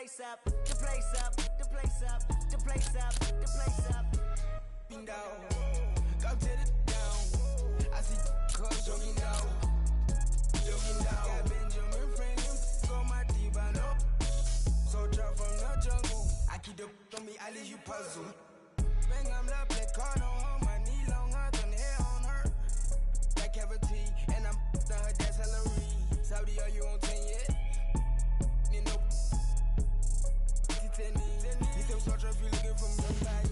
place up, the place up, the place up, the place up, the place up. Down, go to the down. I see cuz jogging down, jogging down. Got Benjamin Franklin on my deep, I know. So drop from the jungle. I keep the on me, I leave you puzzle. Bang, I'm the black card on my knee longer than hair on her. That cavity, and I'm done her that salary. Saudi, are you on 10 yet? Nino. Need them short if you looking for somebody.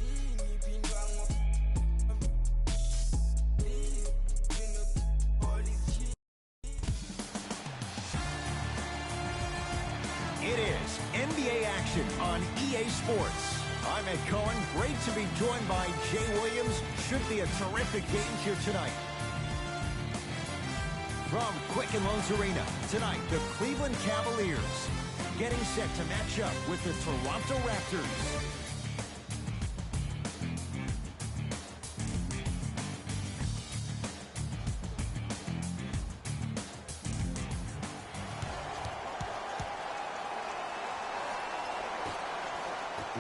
It is NBA action on EA Sports. I'm Ed Cohen. Great to be joined by Jay Williams. Should be a terrific game here tonight. From Quicken Loans Arena, tonight the Cleveland Cavaliers getting set to match up with the Toronto Raptors.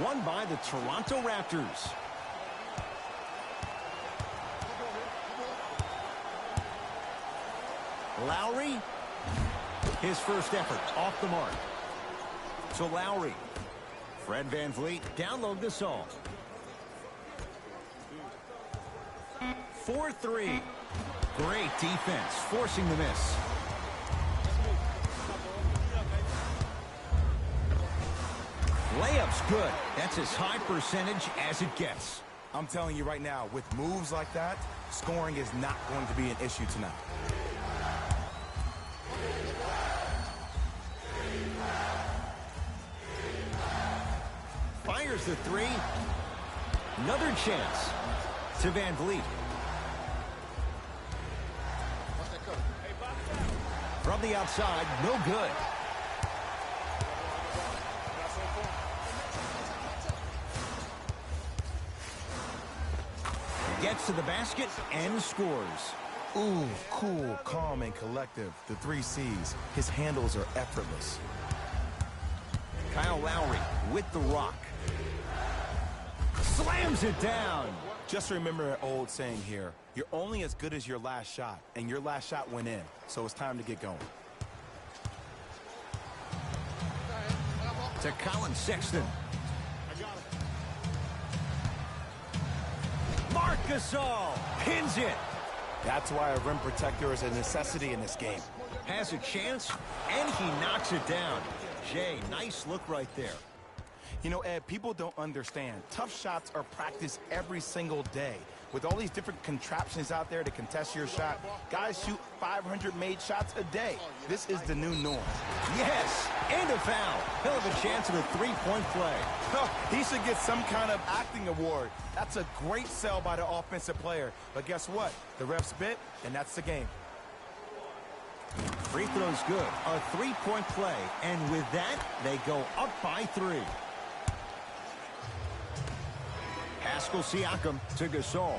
Won by the Toronto Raptors. Lowry, his first effort off the mark. So Lowry, Fred VanVleet, download this all. 4-3. Great defense, forcing the miss. Layup's good. That's as high percentage as it gets. I'm telling you right now, with moves like that, scoring is not going to be an issue tonight. Fires the three. Another chance to VanVleet. From the outside, no good. Gets to the basket and scores. Ooh, cool, calm, and collective. The 3 C's. His handles are effortless. Kyle Lowry with the rock. Slams it down. Just remember an old saying here. You're only as good as your last shot, and your last shot went in. So it's time to get going. To Colin Sexton. Marc Gasol pins it. That's why a rim protector is a necessity in this game. Has a chance, and he knocks it down. Jay, nice look right there. You know, Ed, people don't understand. Tough shots are practiced every single day. With all these different contraptions out there to contest your shot, guys shoot 500 made shots a day. This is the new norm. Yes, and a foul. He'll have a chance at a three-point play. He should get some kind of acting award. That's a great sell by the offensive player. But guess what? The refs bit, and that's the game. Free throw's good. A three-point play. And with that, they go up by 3. Pascal Siakam to Gasol.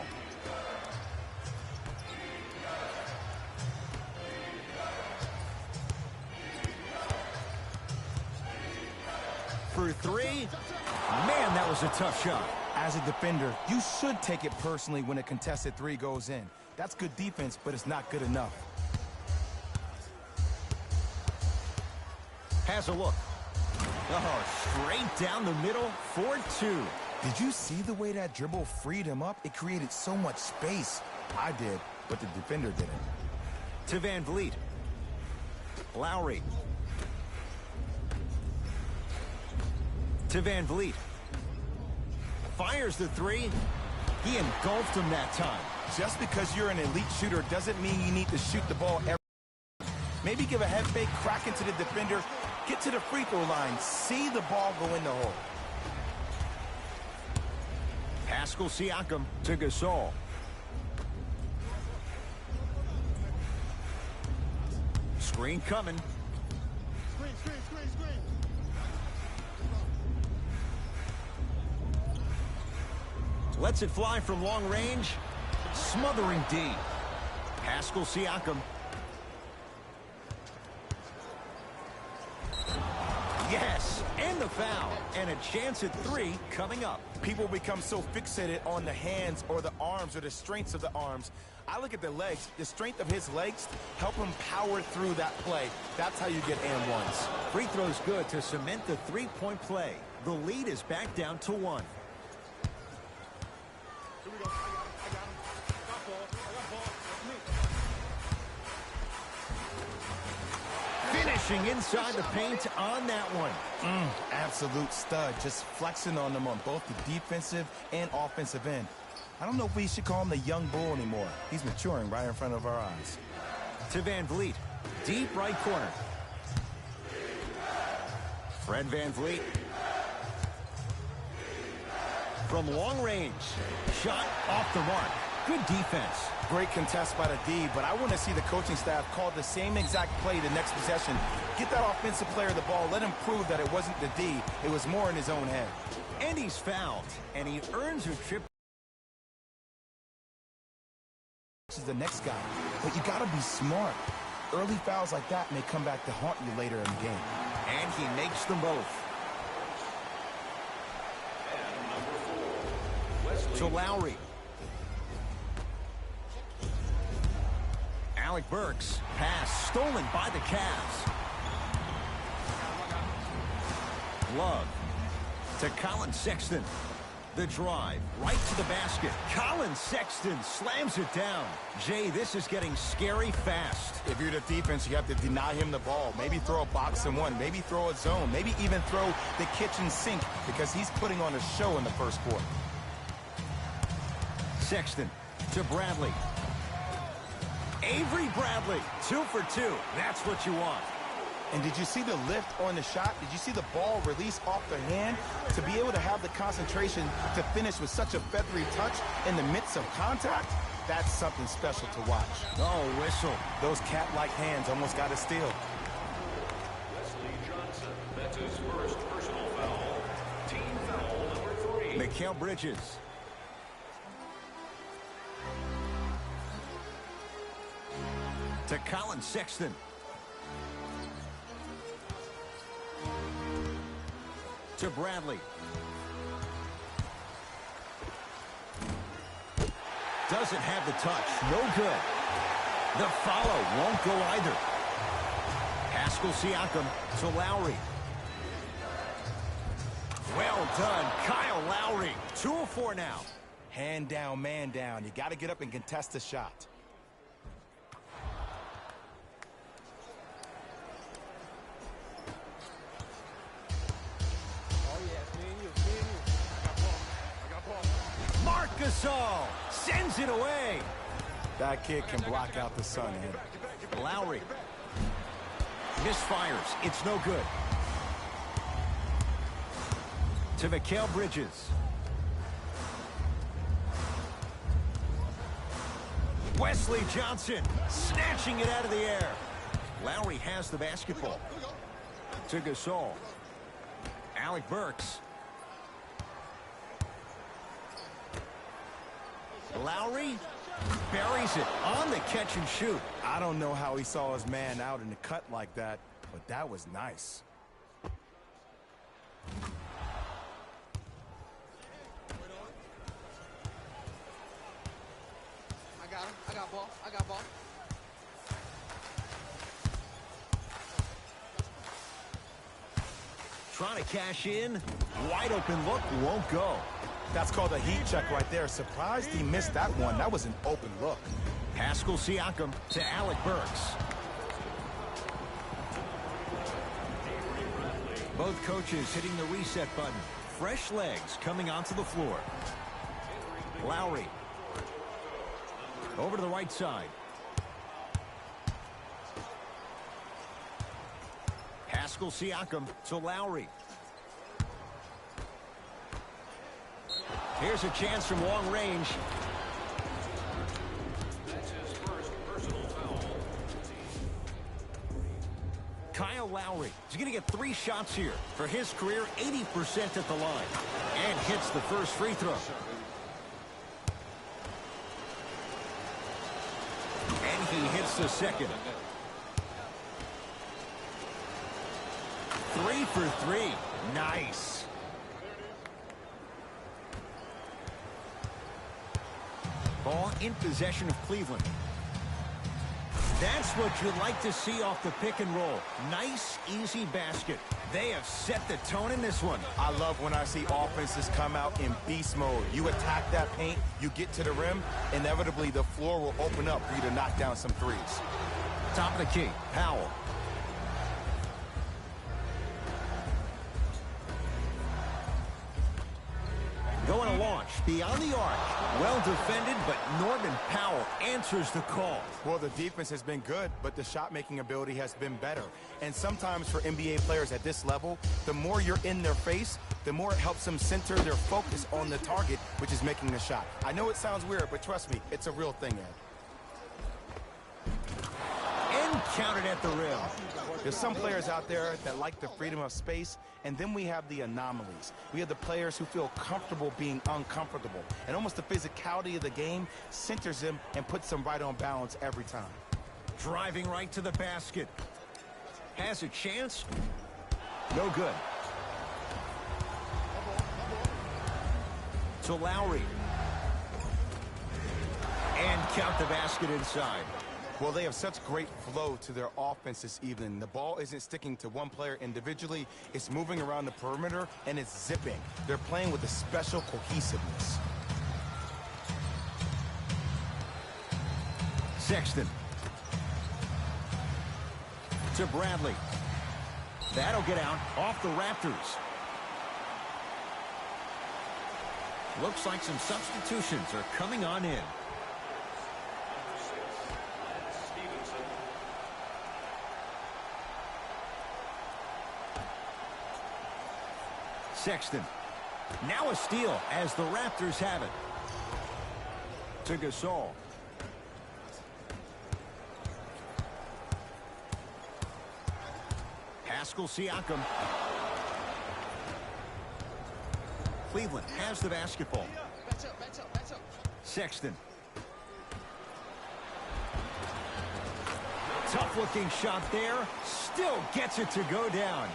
For 3. Man, that was a tough shot. As a defender, you should take it personally when a contested 3 goes in. That's good defense, but it's not good enough. Has a look. Oh, straight down the middle for 2. Did you see the way that dribble freed him up? It created so much space. I did, but the defender didn't. To VanVleet. Lowry. To VanVleet. Fires the 3. He engulfed him that time. Just because you're an elite shooter doesn't mean you need to shoot the ball every. Maybe give a head fake, crack into the defender, get to the free throw line, see the ball go in the hole. Pascal Siakam to Gasol. Screen coming. Screen. Lets it fly from long range. Smothering D. Pascal Siakam. Yes, and the foul. And a chance at 3 coming up. People become so fixated on the hands or the arms or the strengths of the arms. I look at the legs. The strength of his legs help him power through that play. That's how you get and ones. Free throw's good to cement the three-point play. The lead is back down to 1. Finishing inside the paint on that one. Absolute stud. Just flexing on them on both the defensive and offensive end. I don't know if we should call him the young bull anymore. He's maturing right in front of our eyes. To Van Vliet. Deep right corner. Fred Van Vliet. From long range. Shot off the mark. Good defense. Great contest by the D, but I want to see the coaching staff call the same exact play the next possession. Get that offensive player the ball. Let him prove that it wasn't the D. It was more in his own head. And he's fouled. And he earns a trip. This is the next guy. But you got to be smart. Early fouls like that may come back to haunt you later in the game. And he makes them both. To Lowry. Alec Burks. Pass stolen by the Cavs. Love. To Colin Sexton. The drive. Right to the basket. Colin Sexton slams it down. Jay, this is getting scary fast. If you're the defense, you have to deny him the ball. Maybe throw a box and one. Maybe throw a zone. Maybe even throw the kitchen sink because he's putting on a show in the first quarter. Sexton to Bradley. Avery Bradley, 2 for 2. That's what you want. And did you see the lift on the shot? Did you see the ball release off the hand? To be able to have the concentration to finish with such a feathery touch in the midst of contact, that's something special to watch. Oh, whistle. Those cat-like hands almost got a steal. Wesley Johnson, that's his first personal foul. Team foul number 3. Mikal Bridges. To Colin Sexton. To Bradley. Doesn't have the touch. No good. The follow won't go either. Pascal Siakam to Lowry. Well done, Kyle Lowry. 2 of 4 now. Hand down, man down. You got to get up and contest the shot. Gasol sends it away. That kid can block out the sun, man. Lowry misfires. It's no good. To Mikal Bridges. Wesley Johnson snatching it out of the air. Lowry has the basketball. To Gasol. Alec Burks. Lowry buries it on the catch and shoot. I don't know how he saw his man out in the cut like that, but that was nice. I got ball. Trying to cash in. Wide open look won't go. That's called a heat check right there. Surprised he missed that one. That was an open look. Pascal Siakam to Alec Burks. Both coaches hitting the reset button. Fresh legs coming onto the floor. Lowry. Over to the right side. Pascal Siakam to Lowry. Here's a chance from long range. That's his first personal foul. Kyle Lowry is going to get 3 shots here. For his career, 80% at the line. And hits the first free throw. And he hits the second. 3 for 3. Nice. Ball in possession of Cleveland. That's what you'd like to see off the pick and roll. Nice, easy basket. They have set the tone in this one. I love when I see offenses come out in beast mode. You attack that paint, you get to the rim, inevitably the floor will open up for you to knock down some threes. Top of the key, Powell. Going to launch beyond the arc. Well defended, but Norman Powell answers the call. Well, the defense has been good, but the shot-making ability has been better. And sometimes for NBA players at this level, the more you're in their face, the more it helps them center their focus on the target, which is making the shot. I know it sounds weird, but trust me, it's a real thing, Ed. And counted at the rim. There's some players out there that like the freedom of space, and then we have the anomalies. We have the players who feel comfortable being uncomfortable, and almost the physicality of the game centers them and puts them right on balance every time. Driving right to the basket. Has a chance. No good. To Lowry. And count the basket inside. Well, they have such great flow to their offense this evening. The ball isn't sticking to one player individually. It's moving around the perimeter, and it's zipping. They're playing with a special cohesiveness. Sexton. To Bradley. That'll get out off the Raptors. Looks like some substitutions are coming on in. Sexton. Now a steal as the Raptors have it. To Gasol. Pascal Siakam. Cleveland has the basketball. Sexton. Tough-looking shot there. Still gets it to go down.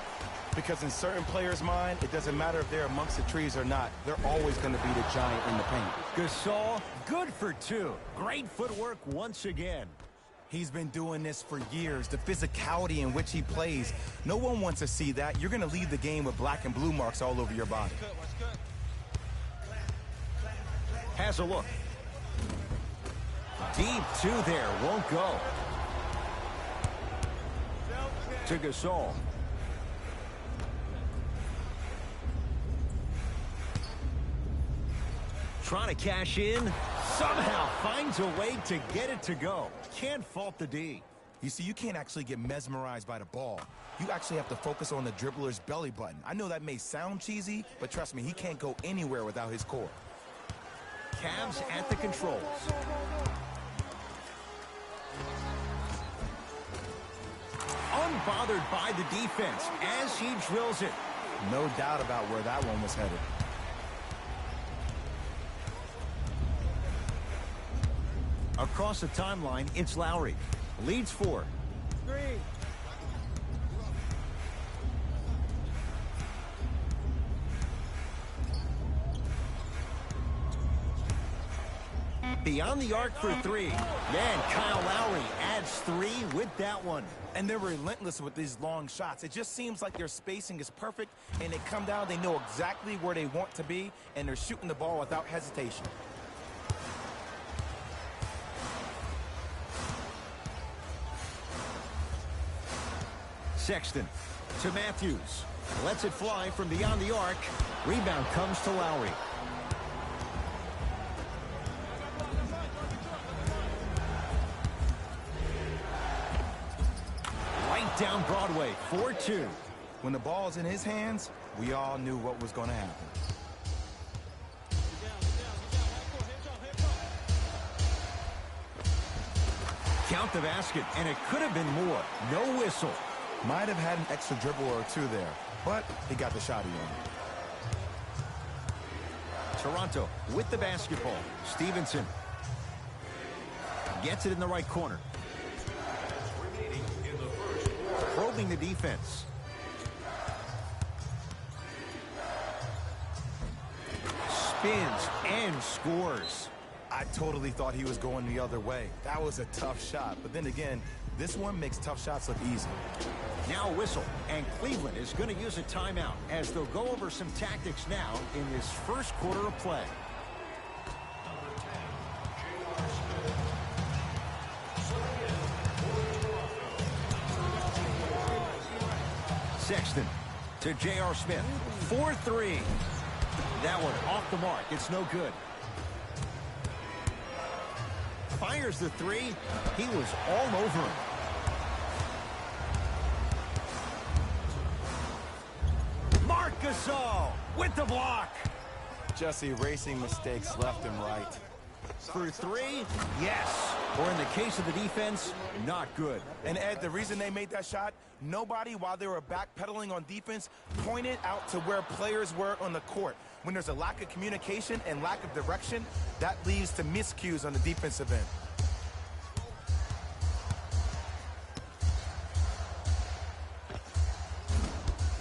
Because in certain players' mind, it doesn't matter if they're amongst the trees or not. They're always going to be the giant in the paint. Gasol, good for two. Great footwork once again. He's been doing this for years. The physicality in which he plays, no one wants to see that. You're going to leave the game with black and blue marks all over your body. Has a look. Deep two there, won't go. To Gasol. Trying to cash in, somehow finds a way to get it to go. Can't fault the D. You see, you can't actually get mesmerized by the ball. You actually have to focus on the dribbler's belly button. I know that may sound cheesy, but trust me, he can't go anywhere without his core. Cavs at the controls. Unbothered by the defense as he drills it. No doubt about where that one was headed. Across the timeline, it's Lowry. Leads 4. Beyond the arc for 3. Man, Kyle Lowry adds 3 with that one. And they're relentless with these long shots. It just seems like their spacing is perfect, and they come down, they know exactly where they want to be, and they're shooting the ball without hesitation. Sexton to Matthews. Lets it fly from beyond the arc. Rebound comes to Lowry. Right down Broadway, 4-2. When the ball's in his hands, we all knew what was going to happen. Count the basket, and it could have been more. No whistle. Might have had an extra dribble or two there, but he got the shot he wanted. Toronto with the basketball. Stevenson gets it in the right corner. Remaining in the first quarter. Probing the defense. spins and scores. I totally thought he was going the other way. That was a tough shot. But then again, this one makes tough shots look easy. Now a whistle, and Cleveland is going to use a timeout as they'll go over some tactics now in this first quarter of play. Sexton to J.R. Smith. 4-3. That one off the mark. It's no good. Fires the three. He was all over him. Marc Gasol with the block. Just erasing mistakes left and right. For three, yes. Or in the case of the defense, not good. And Ed, the reason they made that shot, nobody, while they were backpedaling on defense, pointed out to where players were on the court. When there's a lack of communication and lack of direction, that leads to miscues on the defensive end.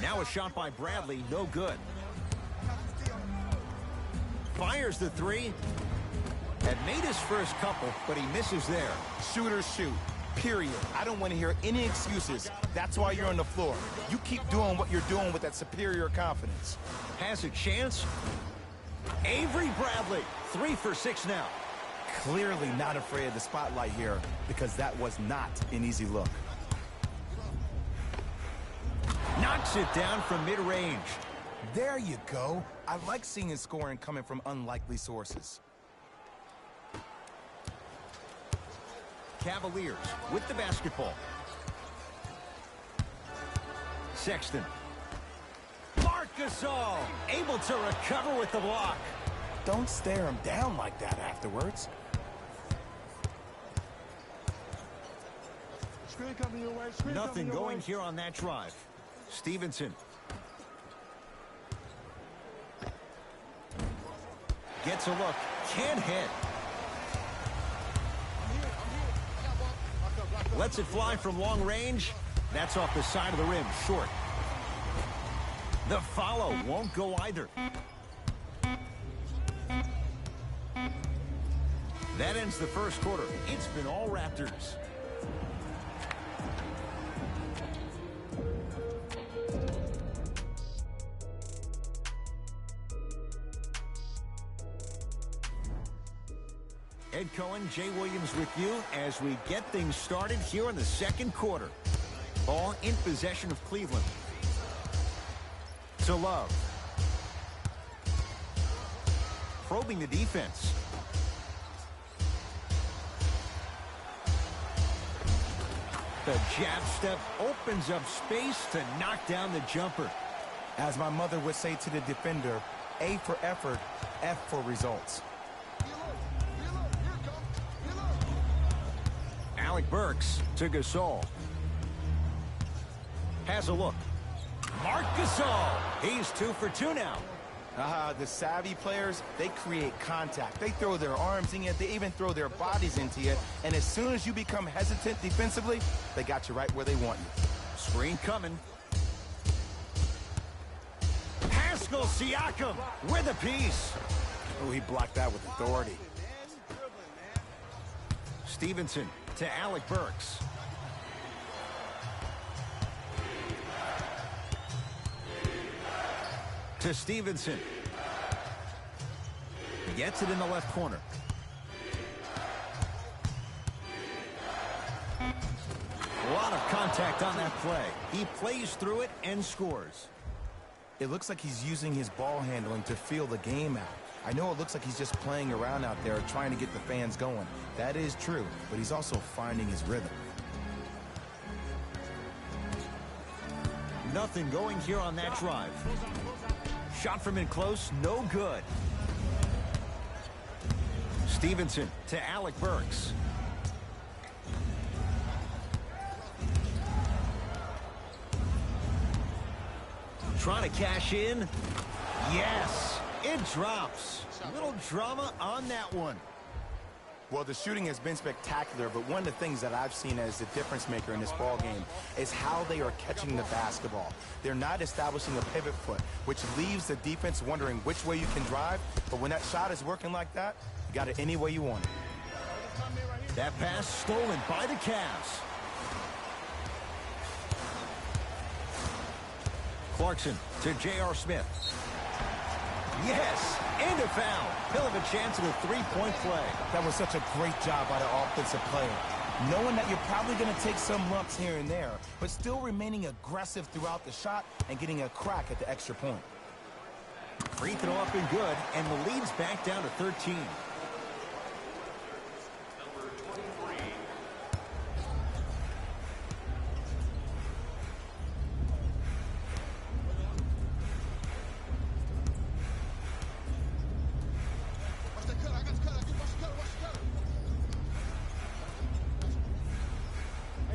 Now a shot by Bradley, no good. Fires the three. Had made his first couple, but he misses there. Shooters shoot, period. I don't want to hear any excuses. That's why you're on the floor. You keep doing what you're doing with that superior confidence. Has a chance. Avery Bradley, 3 for 6 now. Clearly not afraid of the spotlight here, because that was not an easy look. Knocks it down from mid-range. There you go. I like seeing his scoring coming from unlikely sources. Cavaliers with the basketball. Sexton. Marc Gasol able to recover with the block. Don't stare him down like that afterwards. Nothing going here on that drive. Stevenson. Gets a look. Can't hit. Lets it fly from long range. That's off the side of the rim, short. The follow won't go either. That ends the first quarter. It's been all Raptors. Ed Cohen, Jay Williams with you as we get things started here in the second quarter. Ball in possession of Cleveland. To Love. Probing the defense. The jab step opens up space to knock down the jumper. As my mother would say to the defender, A for effort, F for results. Alec Burks to Gasol. Has a look. Marc Gasol. He's 2 for 2 now. The savvy players, they create contact. They throw their arms in it. They even throw their bodies into it. And as soon as you become hesitant defensively, they got you right where they want you. Screen coming. Pascal Siakam with a piece. Oh, he blocked that with authority. Stevenson to Alec Burks. To Stevenson. Gets it in the left corner. A lot of contact on that play. He plays through it and scores. It looks like he's using his ball handling to feel the game out. I know it looks like he's just playing around out there trying to get the fans going. That is true, but he's also finding his rhythm. Nothing going here on that drive. Shot from in close, no good. Stevenson to Alec Burks. Trying to cash in. Yes, it drops. Little drama on that one. Well, the shooting has been spectacular, but one of the things that I've seen as the difference maker in this ball game is how they are catching the basketball. They're not establishing a pivot foot, which leaves the defense wondering which way you can drive, but when that shot is working like that, you got it any way you want it. That pass stolen by the Cavs. Clarkson to J.R. Smith. Yes, and a foul. He'll have a chance at a three-point play. That was such a great job by the offensive player. Knowing that you're probably going to take some lumps here and there, but still remaining aggressive throughout the shot and getting a crack at the extra point. Free throw up and good, and the lead's back down to 13. Number 23.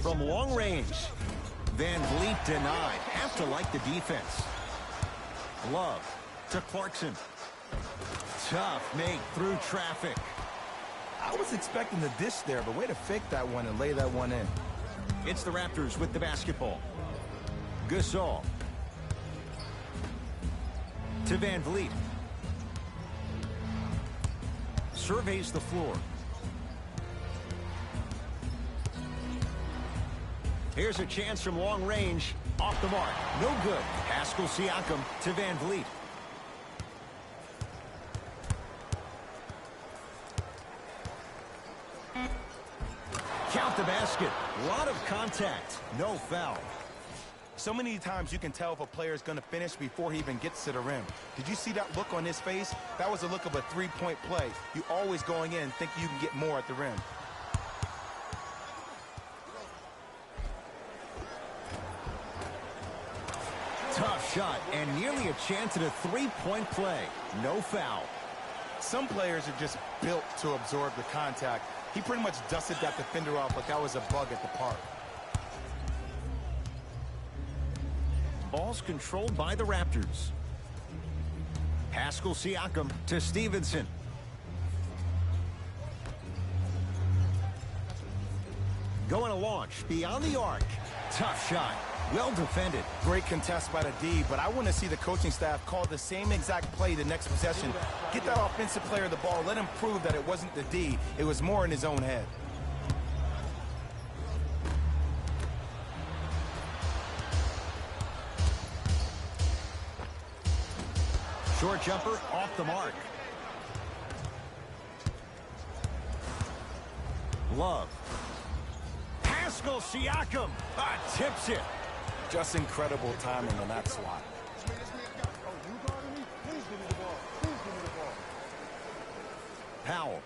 From long range, Van Vliet denied. Have to like the defense. Love to Clarkson. Tough make through traffic. I was expecting the dish there, but way to fake that one and lay that one in. It's the Raptors with the basketball. Gasol to Van Vliet. Surveys the floor. Here's a chance from long range. Off the mark. No good. Pascal Siakam to Van Vliet. Count the basket. A lot of contact. No foul. So many times you can tell if a player is going to finish before he even gets to the rim. Did you see that look on his face? That was the look of a three-point play. You always going in think you can get more at the rim. Tough shot and nearly a chance at a three-point play. No foul. Some players are just built to absorb the contact. He pretty much dusted that defender off like that was a bug at the park. Ball's controlled by the Raptors. Pascal Siakam to Stevenson. Going to launch beyond the arc. Tough shot. Well defended. Great contest by the D, but I want to see the coaching staff call the same exact play the next possession. Get that offensive player the ball. Let him prove that it wasn't the D. It was more in his own head. Short jumper off the mark. Love. Pascal Siakam tips it. Just incredible timing on that swat. Powell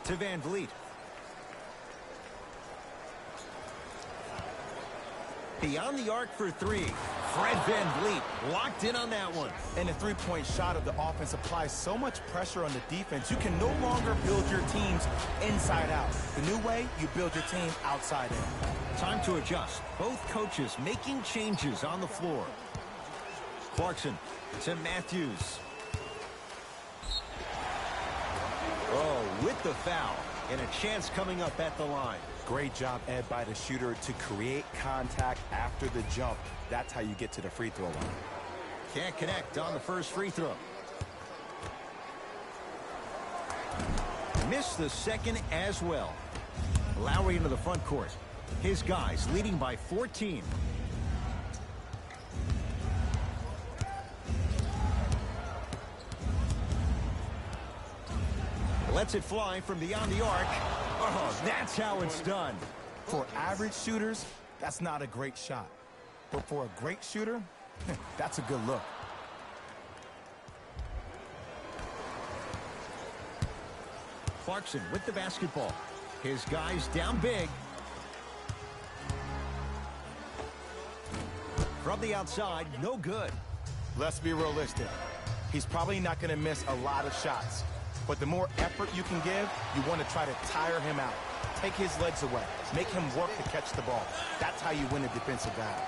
to Van Vliet. Beyond the arc for three. Fred Van Vliet locked in on that one. And the three-point shot of the offense applies so much pressure on the defense. You can no longer build your teams inside out. The new way, you build your team outside in. Time to adjust. Both coaches making changes on the floor. Clarkson to Matthews. Oh, with the foul. And a chance coming up at the line. Great job, Ed, by the shooter to create contact after the jump. That's how you get to the free throw line. Can't connect on the first free throw. Missed the second as well. Lowry into the front court. His guys leading by 14. Lets it fly from beyond the arc. Oh, that's how it's done. For average shooters, that's not a great shot. But for a great shooter, that's a good look. Clarkson with the basketball. His guys down big. From the outside, no good. Let's be realistic. He's probably not going to miss a lot of shots. But the more effort you can give, you want to try to tire him out. Take his legs away. Make him work to catch the ball. That's how you win a defensive battle.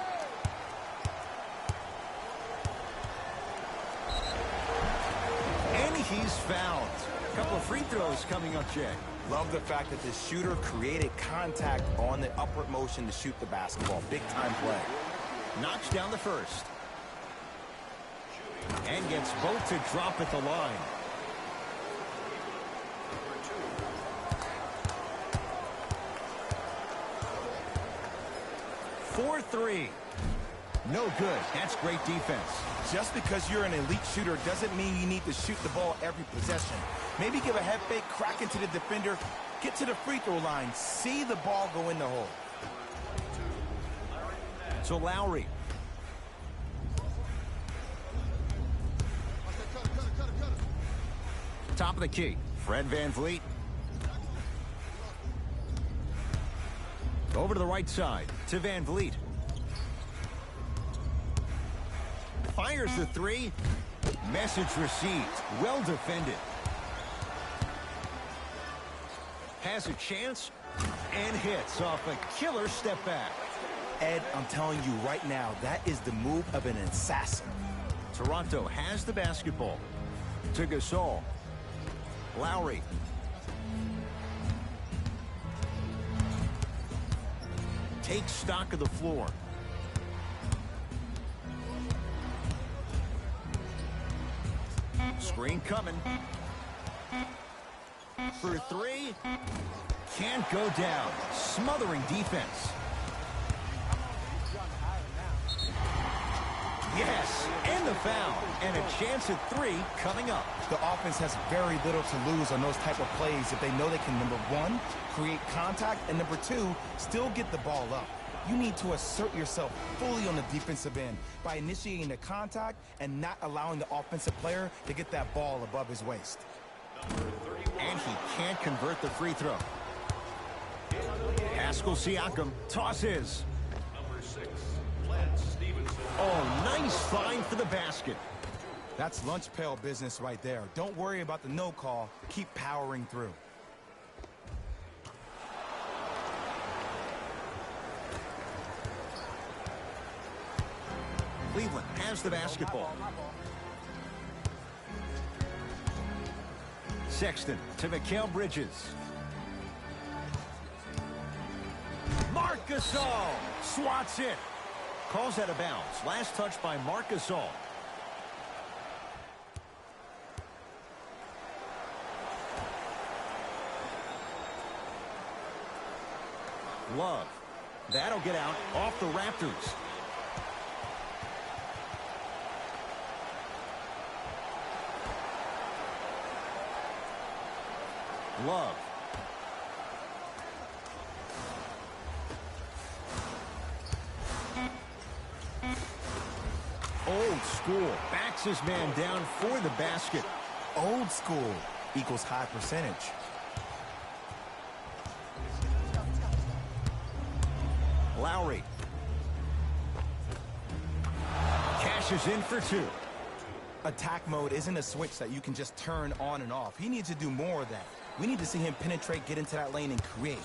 And he's fouled. Couple of free throws coming up, Jay. Love the fact that the shooter created contact on the upward motion to shoot the basketball. Big-time play. Knocks down the first. And gets both to drop at the line. For 3. No good. That's great defense. Just because you're an elite shooter doesn't mean you need to shoot the ball every possession. Maybe give a head fake, crack into the defender, get to the free throw line, see the ball go in the hole. So Lowry. Top of the key. Fred VanVleet. Over to the right side to VanVleet. Fires the 3. Message received. Well defended. Has a chance and hits off a killer step back. Ed, I'm telling you right now, that is the move of an assassin. Toronto has the basketball. To Gasol. Lowry. Takes stock of the floor. Screen coming. For 3. Can't go down. Smothering defense. Yes, and the foul. And a chance at 3 coming up. The offense has very little to lose on those type of plays if they know they can, number 1, create contact, and number 2, still get the ball up. You need to assert yourself fully on the defensive end by initiating the contact and not allowing the offensive player to get that ball above his waist. And he can't convert the free throw. Pascal Siakam tosses. Number 6, Lance Stevenson. Oh, nice find for the basket. That's lunch pail business right there. Don't worry about the no call. Keep powering through. Cleveland has the basketball. Sexton to Mikal Bridges. Marc Gasol swats it. Calls out of bounds. Last touch by Marc Gasol. Love. That'll get out off the Raptors. Love. Old school. Backs his man down for the basket. Old school equals high percentage. Lowry. Cashes in for 2. Attack mode isn't a switch that you can just turn on and off. He needs to do more of that. We need to see him penetrate, get into that lane, and create.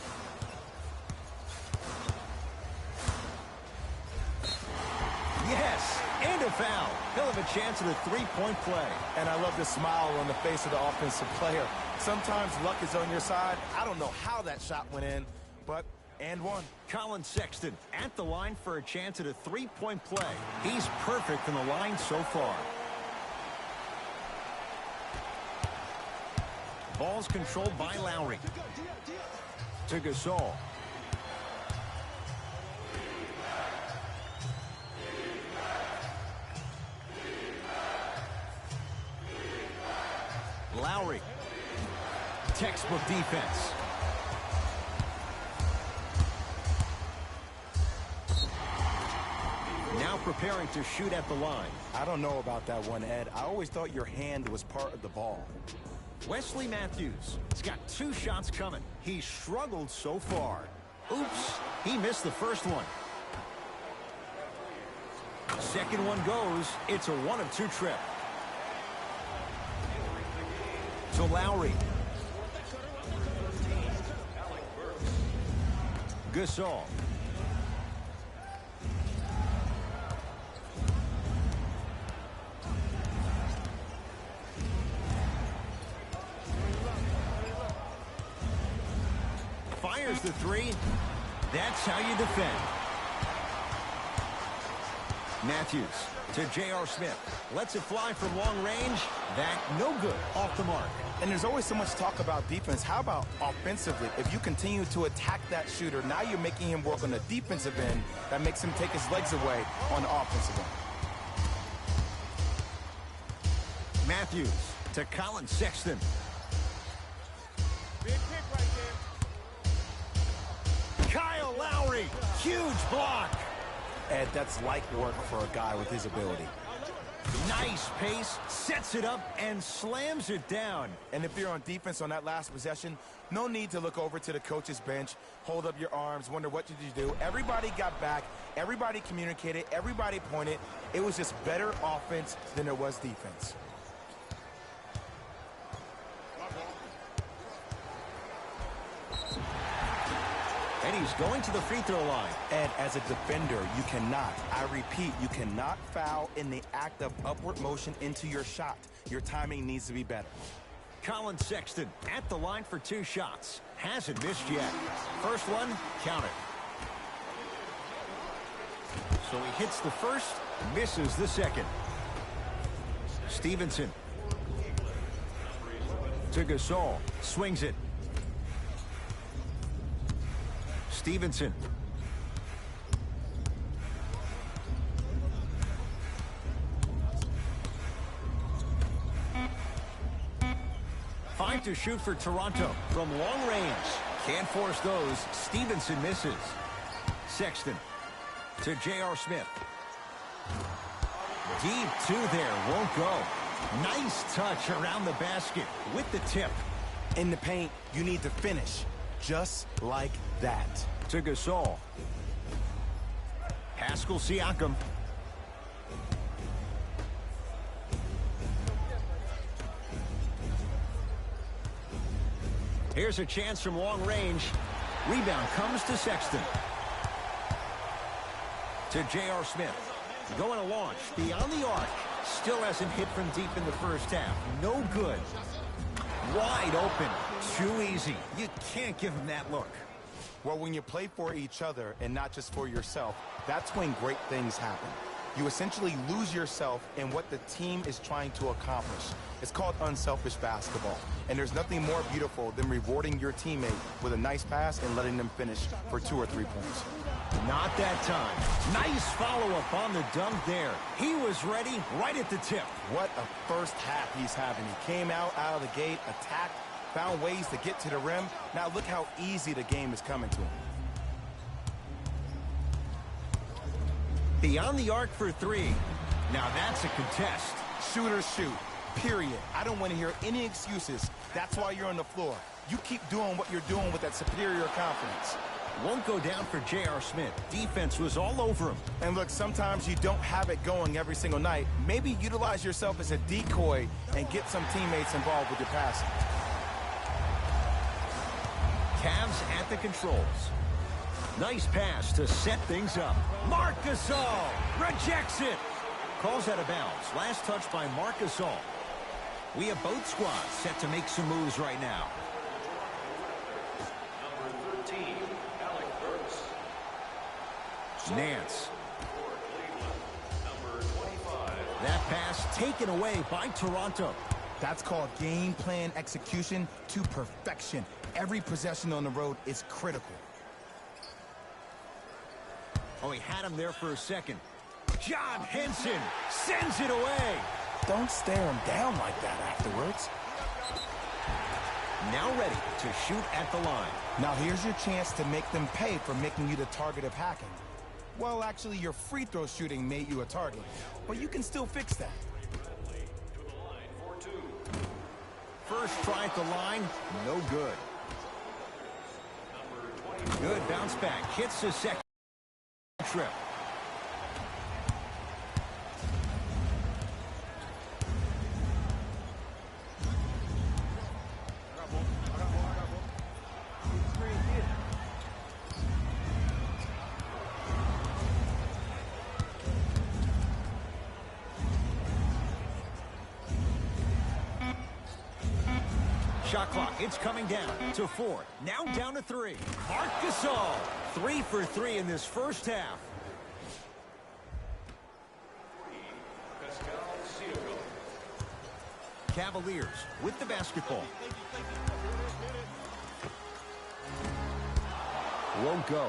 Yes, and a foul. He'll have a chance at a 3-point play. And I love the smile on the face of the offensive player. Sometimes luck is on your side. I don't know how that shot went in, but and one. Colin Sexton at the line for a chance at a 3-point play. He's perfect from the line so far. Ball's controlled by Lowry. To Gasol. Lowry. Textbook defense. Now preparing to shoot at the line. I don't know about that one, Ed. I always thought your hand was part of the ball. Wesley Matthews has got 2 shots coming. He's struggled so far. Oops, he missed the first one. Second one goes. It's a 1 of 2 trip. To Lowry. Gasol. Fires the three. That's how you defend. Matthews to J.R. Smith. Lets it fly from long range. That no good. Off the mark. And there's always so much talk about defense. How about offensively? If you continue to attack that shooter, now you're making him work on the defensive end. That makes him take his legs away on the offensive end. Matthews to Colin Sexton. Big kick right there. Kyle Lowry. Huge block. Ed, that's light work for a guy with his ability. Nice pace, sets it up, and slams it down. And if you're on defense on that last possession, no need to look over to the coach's bench, hold up your arms, wonder what did you do. Everybody got back, everybody communicated, everybody pointed. It was just better offense than it was defense. And he's going to the free throw line. Ed, as a defender, you cannot, I repeat, you cannot foul in the act of upward motion into your shot. Your timing needs to be better. Colin Sexton at the line for 2 shots. Hasn't missed yet. First one, count it. So he hits the first, misses the second. Stevenson to Gasol. Swings it. Stevenson. Five to shoot for Toronto from long range. Can't force those. Stevenson misses. Sexton to J.R. Smith. Deep 2 there. Won't go. Nice touch around the basket with the tip. In the paint, you need to finish just like that. To Gasol. Pascal Siakam. Here's a chance from long range. Rebound comes to Sexton. To J.R. Smith. Going to launch beyond the arc. Still hasn't hit from deep in the first half. No good. Wide open. Too easy. You can't give him that look. Well, when you play for each other and not just for yourself, that's when great things happen. You essentially lose yourself in what the team is trying to accomplish. It's called unselfish basketball. And there's nothing more beautiful than rewarding your teammate with a nice pass and letting them finish for 2 or 3 points. Not that time. Nice follow-up on the dunk there. He was ready right at the tip. What a first half he's having. He came out of the gate, attacked, found ways to get to the rim. Now look how easy the game is coming to him. Beyond the arc for 3. Now that's a contest. Shooters shoot, period. I don't want to hear any excuses. That's why you're on the floor. You keep doing what you're doing with that superior confidence. Won't go down for J.R. Smith. Defense was all over him. And look, sometimes you don't have it going every single night. Maybe utilize yourself as a decoy and get some teammates involved with your passing. Cavs at the controls. Nice pass to set things up. Marc Gasol rejects it. Calls out of bounds. Last touch by Marc Gasol. We have both squads set to make some moves right now. Number 13, Alec Burks. Nance. For Cleveland, number 25. That pass taken away by Toronto. That's called game plan execution to perfection. Every possession on the road is critical. Oh, he had him there for a second. John Henson sends it away. Don't stare him down like that afterwards. Now ready to shoot at the line. Now here's your chance to make them pay for making you the target of hacking. Well, actually, your free throw shooting made you a target, but you can still fix that. To the line for 2. First try at the line, no good. Number 20. Good bounce back, hits the second trip. shot clock, it's coming down to 4. Now down to 3. Marc Gasol, 3 for 3 in this first half. Cavaliers with the basketball. Won't go.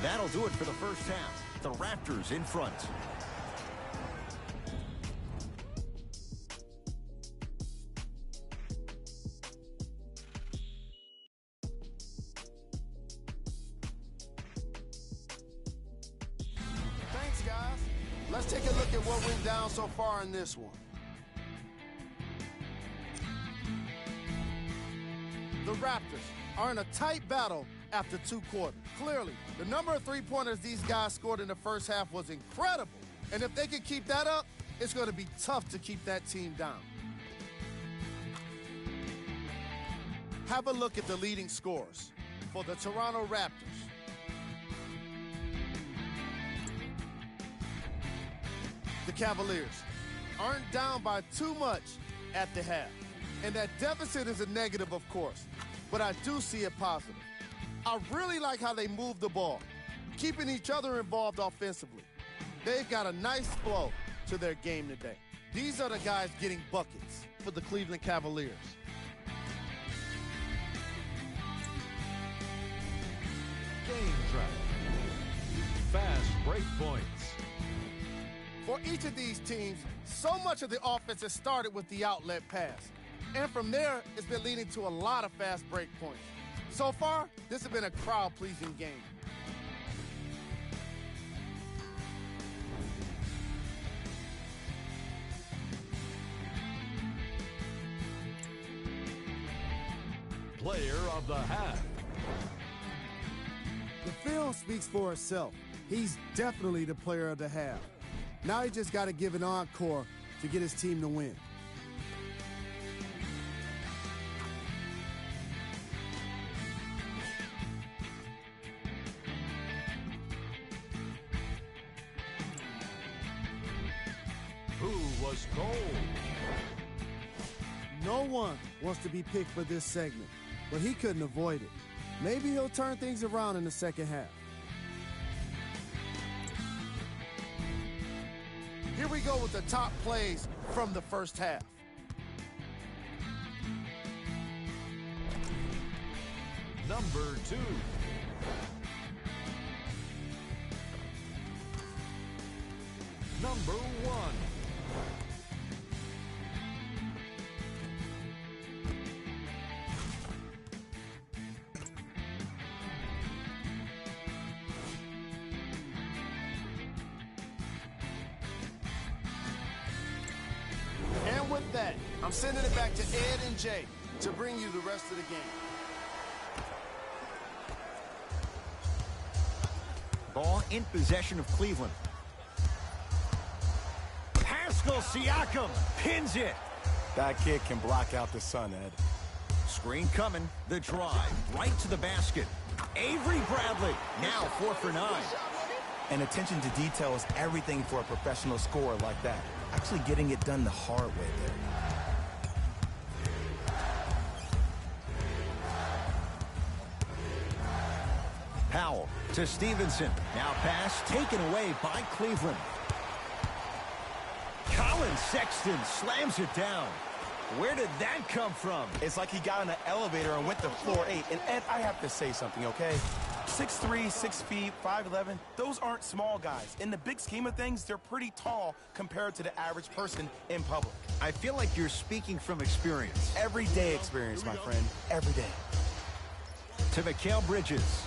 That'll do it for the first half. The Raptors in front. Thanks, guys. Let's take a look at what went down so far in this one. The Raptors are in a tight battle after 2 quarters. Clearly, the number of three-pointers these guys scored in the first half was incredible. And if they can keep that up, it's going to be tough to keep that team down. Have a look at the leading scorers for the Toronto Raptors. The Cavaliers aren't down by too much at the half. And that deficit is a negative, of course, but I do see it positive. I really like how they move the ball, keeping each other involved offensively. They've got a nice flow to their game today. These are the guys getting buckets for the Cleveland Cavaliers. Game track. Fast break points. For each of these teams, so much of the offense has started with the outlet pass. And from there, it's been leading to a lot of fast break points. So far, this has been a crowd-pleasing game. Player of the half. The film speaks for itself. He's definitely the player of the half. Now he just got to give an encore to get his team to win. Who was cold? No one wants to be picked for this segment, but he couldn't avoid it. Maybe he'll turn things around in the second half. Here we go with the top plays from the first half. Number 2. Number 1. And with that, I'm sending it back to Ed and Jay to bring you the rest of the game. Ball in possession of Cleveland. Pascal Siakam pins it. That kid can block out the sun, Ed. Screen coming. The drive right to the basket. Avery Bradley now 4 for 9. And attention to detail is everything for a professional scorer like that. Actually getting it done the hard way there. Powell to Stevenson. Now pass taken away by Cleveland. Colin Sexton slams it down. Where did that come from? It's like he got in an elevator and went to floor 8. And Ed, I have to say something, okay? 6'3", 6 feet, 5'11", those aren't small guys. In the big scheme of things, they're pretty tall compared to the average person in public. I feel like you're speaking from experience. Everyday experience, my friend. Every day. To Mikal Bridges.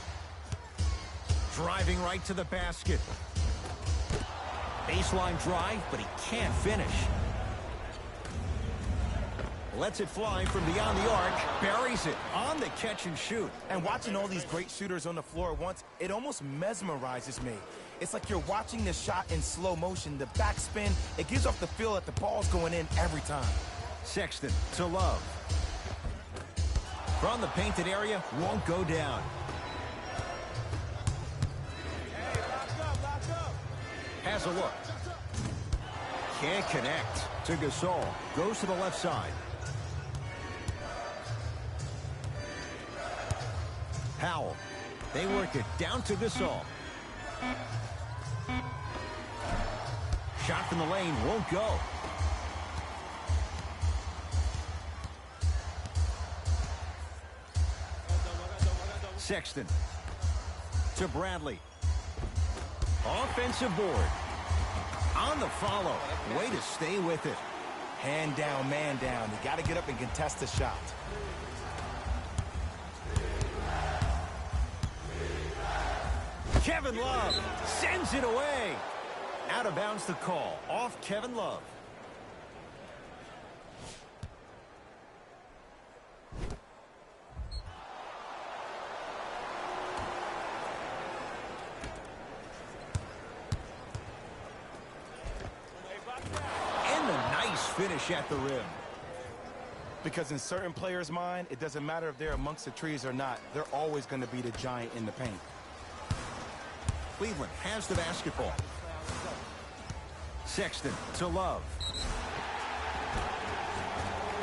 Driving right to the basket. Baseline drive, but he can't finish. Lets it fly from beyond the arc. Buries it on the catch and shoot. And watching all these great shooters on the floor at once, it almost mesmerizes me. It's like you're watching the shot in slow motion. The backspin, it gives off the feel that the ball's going in every time. Sexton to Love. From the painted area, won't go down. has a look. Can't connect. To Gasol. Goes to the left side. Powell. They work it down to Gasol. Shot from the lane won't go. Sexton. To Bradley. Offensive board. On the follow. Way to stay with it. Hand down, man down. You got to get up and contest the shot. Kevin Love sends it away. Out of bounds the call. Off Kevin Love. And the nice finish at the rim. Because in certain players' mind, it doesn't matter if they're amongst the trees or not. They're always going to be the giant in the paint. Cleveland has the basketball. Sexton to Love.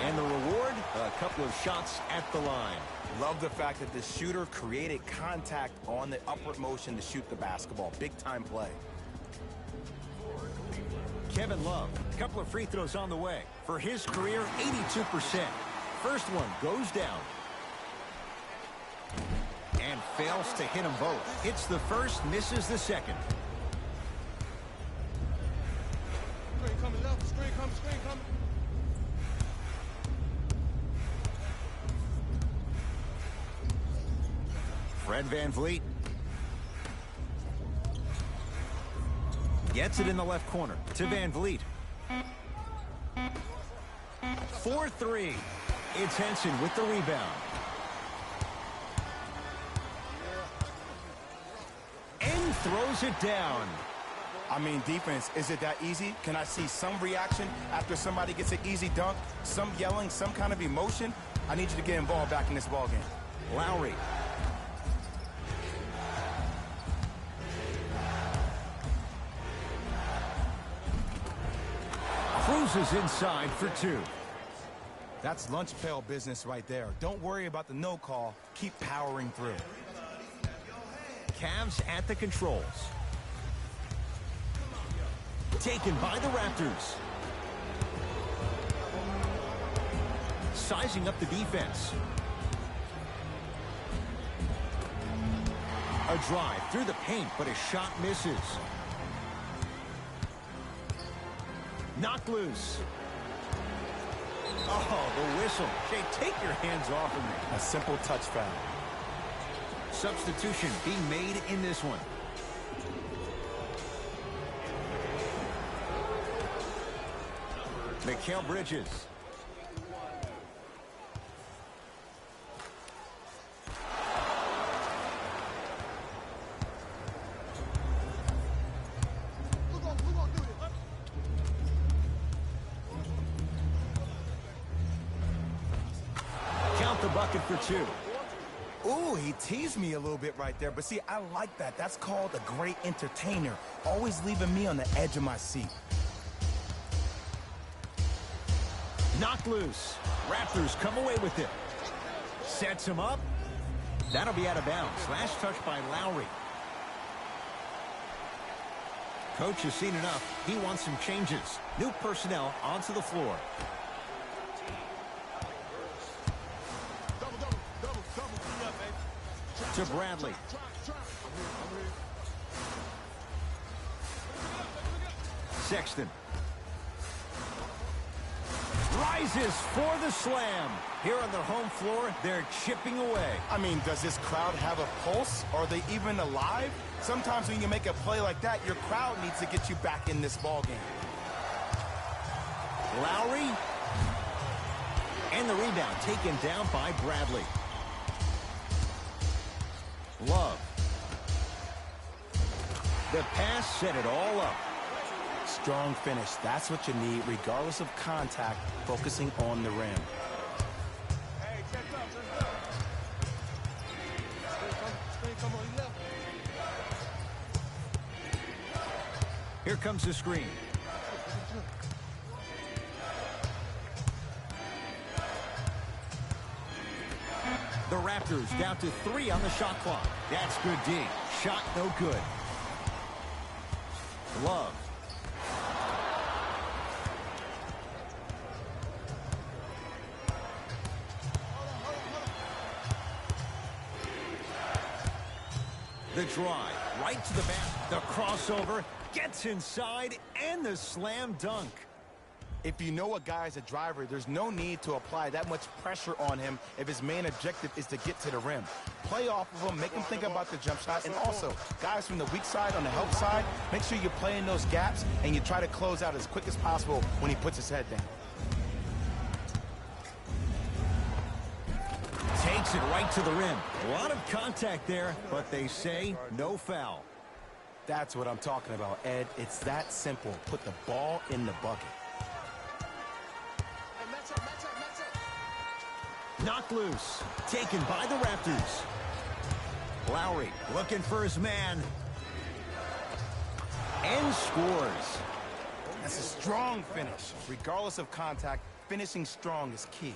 And the reward, a couple of shots at the line. Love the fact that the shooter created contact on the upward motion to shoot the basketball. Big time play. Kevin Love, a couple of free throws on the way. For his career, 82%. First one goes down. And fails to hit them both. Hits the first, misses the second. Screen coming left. Screen coming. Fred VanVleet. Gets it in the left corner to VanVleet. 4-3. It's Henson with the rebound. And throws it down. I mean, defense, is it that easy? Can I see some reaction after somebody gets an easy dunk? Some yelling, some kind of emotion? I need you to get involved back in this ballgame. Lowry. Cruises inside for two. That's lunch pail business right there. Don't worry about the no call. Keep powering through. Cavs at the controls. Taken by the Raptors. Sizing up the defense. A drive through the paint, but a shot misses. Knocked loose. Oh, the whistle. Jay, take your hands off of me. A simple touch foul. Substitution being made in this one. Mikal Bridges. Count the bucket for two. Ooh, he teased me a little bit right there. But see, I like that. That's called a great entertainer. Always leaving me on the edge of my seat. Knocked loose. Raptors come away with it. Sets him up. That'll be out of bounds. Last touch by Lowry. Coach has seen enough. He wants some changes. New personnel onto the floor. To Bradley. Sexton. Rises for the slam. Here on their home floor, they're chipping away. I mean, does this crowd have a pulse? Are they even alive? Sometimes when you make a play like that, your crowd needs to get you back in this ballgame. Lowry. And the rebound taken down by Bradley. Love. The pass set it all up. Strong finish. That's what you need, regardless of contact, focusing on the rim. Hey, check up. Screen come on left. Here comes the screen. The Raptors down to 3 on the shot clock. That's good D. Shot no good. Love. The drive, right to the basket. The crossover, gets inside, and the slam dunk. If you know a guy's a driver, there's no need to apply that much pressure on him if his main objective is to get to the rim. Play off of him, make him think about the jump shot, and also, guys from the weak side, on the help side, make sure you play in those gaps and you try to close out as quick as possible when he puts his head down. Takes it right to the rim. A lot of contact there, but they say no foul. That's what I'm talking about, Ed. It's that simple. Put the ball in the bucket. Knocked loose. Taken by the Raptors. Lowry looking for his man. And scores. That's a strong finish. Regardless of contact, finishing strong is key.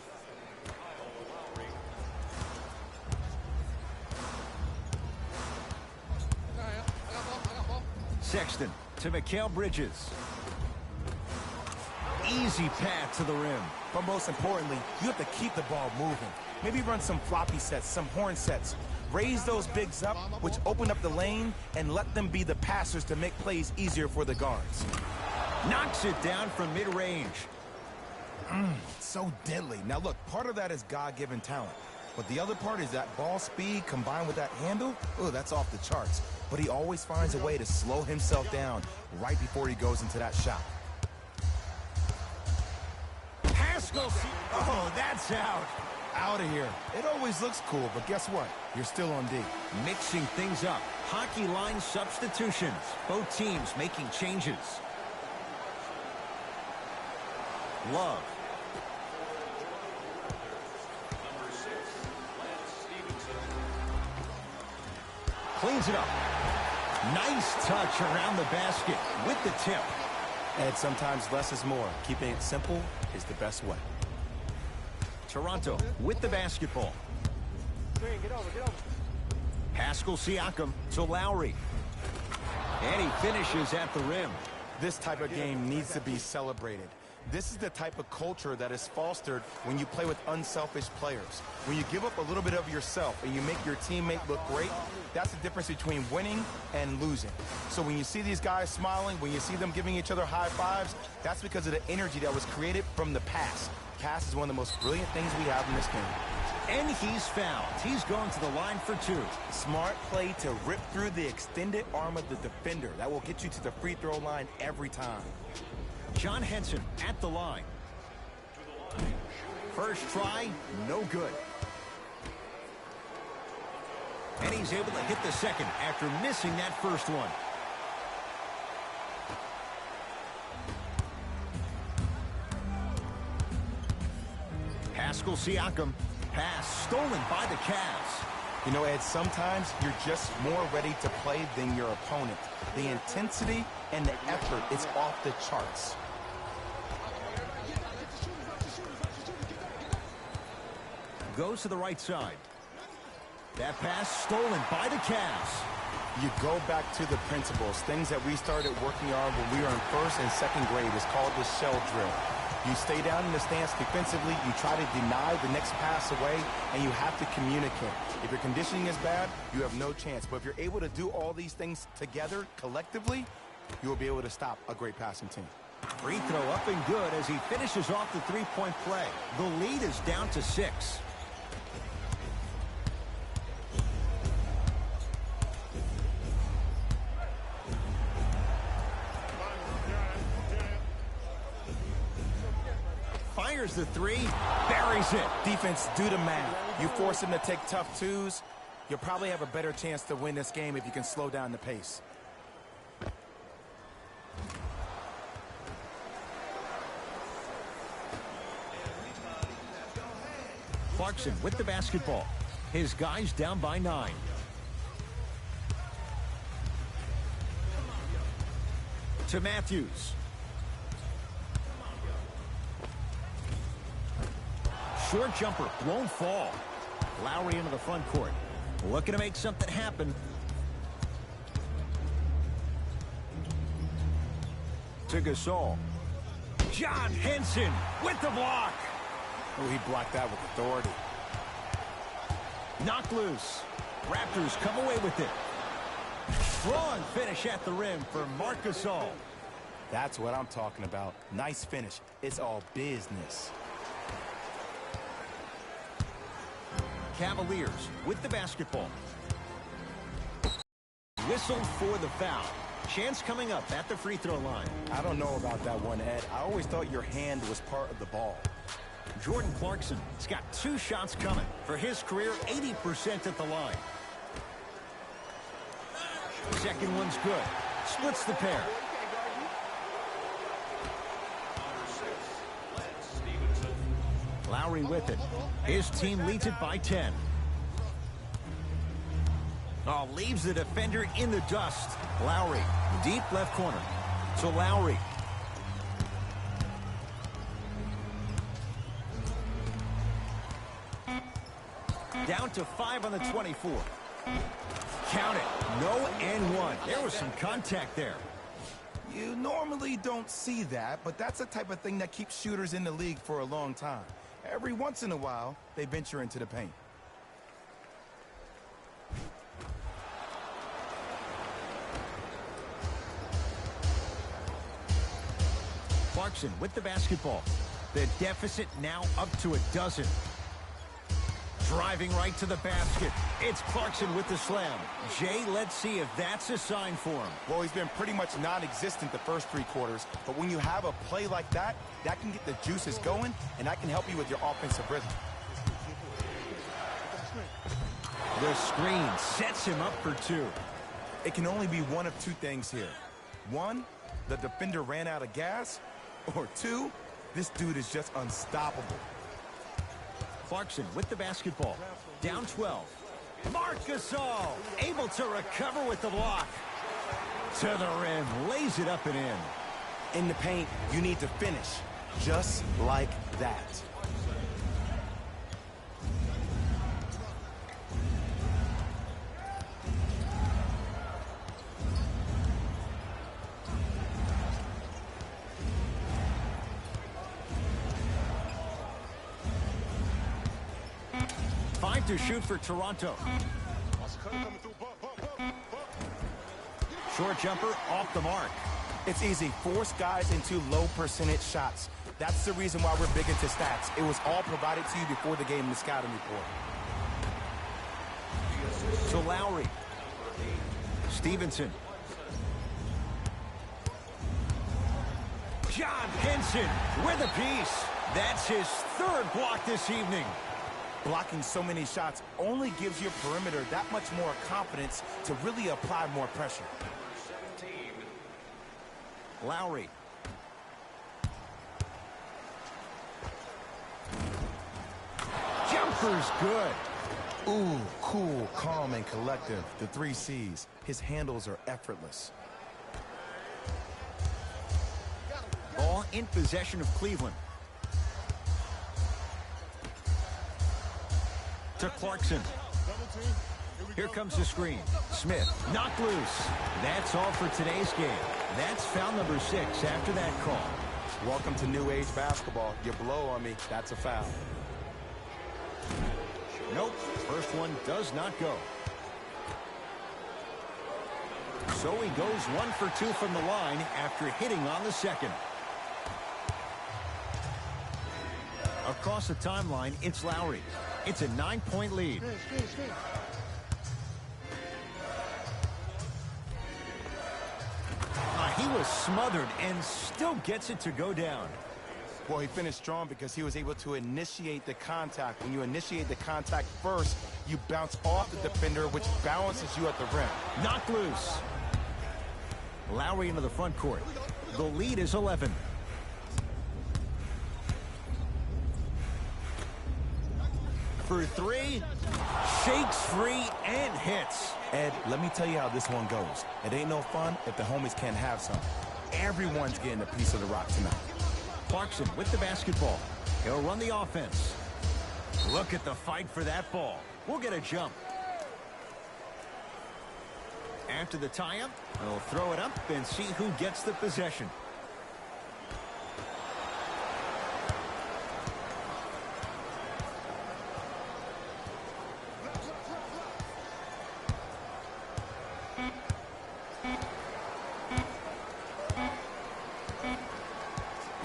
Sexton to Mikal Bridges. Easy path to the rim. But most importantly, you have to keep the ball moving. Maybe run some floppy sets, some horn sets. Raise those bigs up, which open up the lane, and let them be the passers to make plays easier for the guards. Knocks it down from mid-range. So deadly. Now look, part of that is God-given talent. But the other part is that ball speed combined with that handle. Oh, that's off the charts. But he always finds a way to slow himself down right before he goes into that shot. Oh, that's out. Out of here. It always looks cool, but guess what? You're still on D. Mixing things up. Hockey line substitutions. Both teams making changes. Love. Number 6, Lance Stevenson. Cleans it up. Nice touch around the basket with the tip. And sometimes less is more. Keeping it simple is the best way. Toronto with the basketball. Get over. Pascal Siakam to Lowry. And he finishes at the rim. This type of game needs to be celebrated. This is the type of culture that is fostered when you play with unselfish players. When you give up a little bit of yourself and you make your teammate look great, that's the difference between winning and losing. So when you see these guys smiling, when you see them giving each other high fives, that's because of the energy that was created from the pass. Pass is one of the most brilliant things we have in this game. And he's fouled. He's going to the line for 2. Smart play to rip through the extended arm of the defender. That will get you to the free throw line every time. John Henson at the line. First try, no good. And he's able to hit the second after missing that first one. Pascal Siakam. Pass stolen by the Cavs. You know, Ed, sometimes you're just more ready to play than your opponent. The intensity and the effort is off the charts. Goes to the right side. That pass stolen by the Cavs. You go back to the principles, things that we started working on when we were in first and second grade. It's called the shell drill. You stay down in the stance defensively, you try to deny the next pass away, and you have to communicate. If your conditioning is bad, you have no chance. But if you're able to do all these things together, collectively, you will be able to stop a great passing team. Free throw up and good as he finishes off the three-point play. The lead is down to 6. Fires the 3, buries it. Defense, do the math. You force him to take tough twos, you'll probably have a better chance to win this game if you can slow down the pace. Clarkson with the basketball. His guys down by 9. To Matthews. Short jumper won't fall. Lowry into the front court. Looking to make something happen. To Gasol. John Henson with the block. Oh, he blocked that with authority. Knocked loose. Raptors come away with it. Strong finish at the rim for Marc Gasol. That's what I'm talking about. Nice finish. It's all business. Cavaliers with the basketball. Whistled for the foul. Chance coming up at the free throw line. I don't know about that one, Ed. I always thought your hand was part of the ball. Jordan Clarkson has got 2 shots coming. For his career, 80% at the line. Second one's good. Splits the pair. Lowry with it. His team leads it by 10. Oh, leaves the defender in the dust. Lowry, deep left corner. So Lowry. Down to 5 on the 24. Count it. No and 1. There was some contact there. You normally don't see that, but that's the type of thing that keeps shooters in the league for a long time. Every once in a while, they venture into the paint. Clarkson with the basketball. The deficit now up to 12. Driving right to the basket. It's Clarkson with the slam. Jay, let's see if that's a sign for him. Well, he's been pretty much non-existent the first 3 quarters, but when you have a play like that, that can get the juices going, and that can help you with your offensive rhythm. The screen sets him up for 2. It can only be one of 2 things here. 1, the defender ran out of gas, or 2, this dude is just unstoppable. Clarkson with the basketball. Down 12. Marc Gasol able to recover with the block. To the rim. Lays it up and in. In the paint, you need to finish just like that. To shoot for Toronto. Short jumper off the mark. It's easy. Force guys into low percentage shots. That's the reason why we're big into stats. It was all provided to you before the game in the scouting report. So Lowry. Stevenson. John Henson with a piece. That's his 3rd block this evening. Blocking so many shots only gives your perimeter that much more confidence to really apply more pressure. 17. Lowry. Jumper's good. Ooh, cool, calm, and collective. The 3 C's. His handles are effortless. Ball in possession of Cleveland. To Clarkson. Here comes the screen. Smith knocked loose. That's all for today's game. That's foul number 6 after that call. Welcome to new age basketball. You blow on me, that's a foul. Nope, first one does not go. So he goes 1 for 2 from the line after hitting on the second. Across the timeline, it's Lowry. It's a 9-point lead. He was smothered and still gets it to go down. Well, he finished strong because he was able to initiate the contact. When you initiate the contact first, you bounce off the defender, which balances you at the rim. Knocked loose. Lowry into the front court. The lead is 11. For 3, shakes free and hits. Ed, let me tell you how this one goes. It ain't no fun if the homies can't have some. Everyone's getting a piece of the rock tonight. Clarkson with the basketball. He'll run the offense. Look at the fight for that ball. We'll get a jump. After the tie-up, they'll throw it up and see who gets the possession.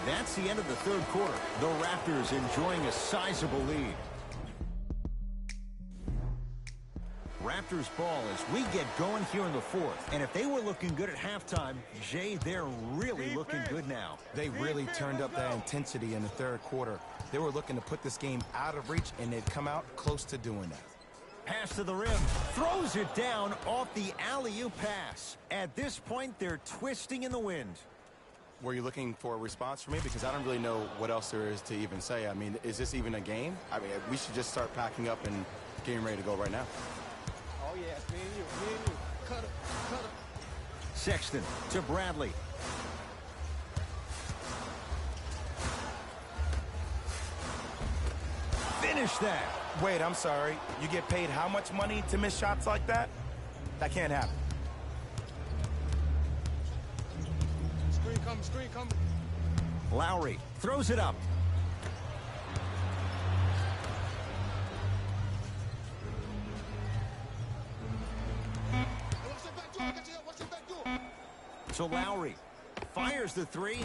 That's the end of the third quarter. The Raptors enjoying a sizable lead. Raptors ball as we get going here in the fourth. And if they were looking good at halftime, Jay, they're really looking good now. They really turned up that intensity in the third quarter. They were looking to put this game out of reach, and they'd come out close to doing that. Pass to the rim. Throws it down off the alley-oop pass. At this point, they're twisting in the wind. Were you looking for a response from me? Because I don't really know what else there is to even say. I mean, is this even a game? I mean, we should just start packing up and getting ready to go right now. Oh, yeah, me and you. Cut it. Sexton to Bradley. Finish that. Wait, I'm sorry. You get paid how much money to miss shots like that? That can't happen. Screen coming. Lowry throws it up. So Lowry fires the three.